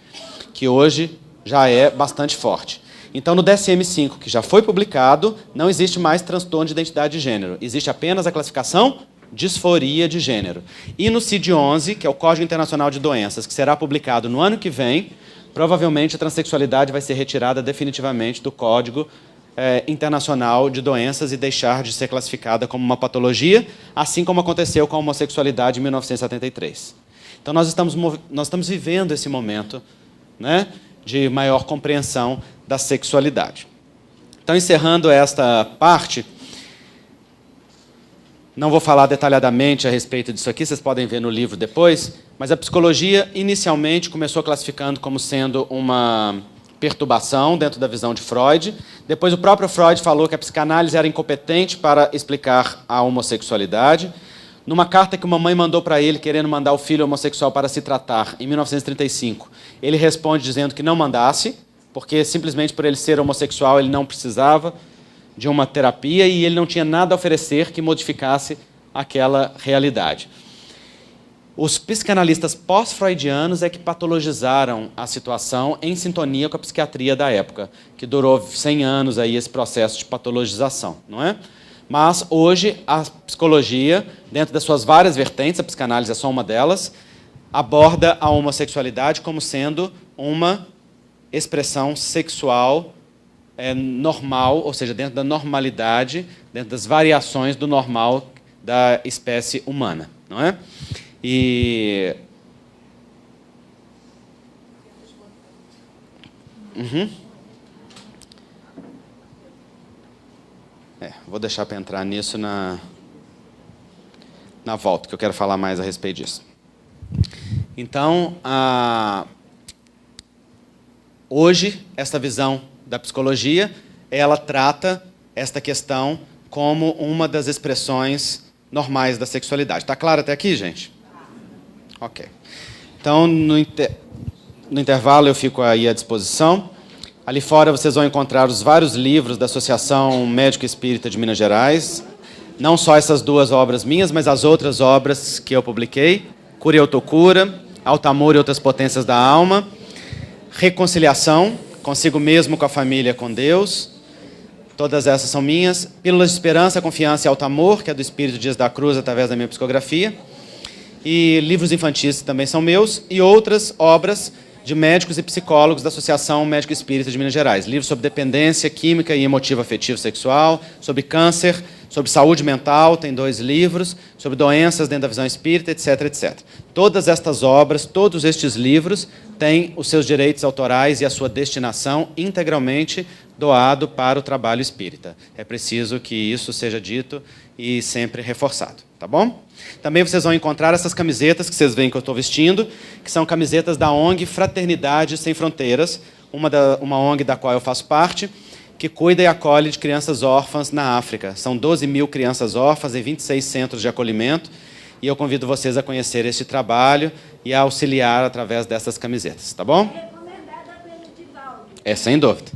que hoje já é bastante forte. Então, no DSM-5, que já foi publicado, não existe mais transtorno de identidade de gênero. Existe apenas a classificação disforia de gênero. E no CID-11, que é o Código Internacional de Doenças, que será publicado no ano que vem, provavelmente a transexualidade vai ser retirada definitivamente do Código Internacional de Doenças e deixar de ser classificada como uma patologia, assim como aconteceu com a homossexualidade em 1973. Então, nós estamos vivendo esse momento, né, de maior compreensão da sexualidade. Então, encerrando esta parte, não vou falar detalhadamente a respeito disso aqui, vocês podem ver no livro depois, mas a psicologia inicialmente começou classificando como sendo uma perturbação dentro da visão de Freud. Depois o próprio Freud falou que a psicanálise era incompetente para explicar a homossexualidade. Numa carta que uma mãe mandou para ele, querendo mandar o filho homossexual para se tratar, em 1935, ele responde dizendo que não mandasse, porque simplesmente por ele ser homossexual ele não precisava de uma terapia e ele não tinha nada a oferecer que modificasse aquela realidade. Os psicanalistas pós-freudianos é que patologizaram a situação em sintonia com a psiquiatria da época, que durou 100 anos aí esse processo de patologização, não é? Mas hoje a psicologia, dentro das suas várias vertentes, a psicanálise é só uma delas, aborda a homossexualidade como sendo uma expressão sexual normal, ou seja, dentro da normalidade, dentro das variações do normal da espécie humana, não é? E vou deixar para entrar nisso na volta, que eu quero falar mais a respeito disso. Então, hoje, essa visão da psicologia, ela trata esta questão como uma das expressões normais da sexualidade. Está claro até aqui, gente? Ok. Então, no intervalo, eu fico aí à disposição. Ali fora, vocês vão encontrar os vários livros da Associação Médico Espírita de Minas Gerais. Não só essas duas obras minhas, mas as outras obras que eu publiquei. Cura e Autocura, Alto Amor e Outras Potências da Alma. Reconciliação, consigo mesmo, com a família, com Deus. Todas essas são minhas. Pílulas de Esperança, Confiança e Alto Amor, que é do Espírito Dias da Cruz, através da minha psicografia. E livros infantis também são meus. E outras obras de médicos e psicólogos da Associação Médico Espírita de Minas Gerais. Livros sobre dependência química e emotiva afetivo sexual, sobre câncer, sobre saúde mental, tem 2 livros, sobre doenças dentro da visão espírita, etc, etc. Todas estas obras, todos estes livros, têm os seus direitos autorais e a sua destinação integralmente doado para o trabalho espírita. É preciso que isso seja dito e sempre reforçado, tá bom? Também vocês vão encontrar essas camisetas que vocês veem que eu estou vestindo, que são camisetas da ONG Fraternidade Sem Fronteiras, uma ONG da qual eu faço parte, que cuida e acolhe de crianças órfãs na África. São 12 mil crianças órfãs em 26 centros de acolhimento, e eu convido vocês a conhecer este trabalho e a auxiliar através dessas camisetas, tá bom? É recomendada pelo Divaldo. É, sem dúvida.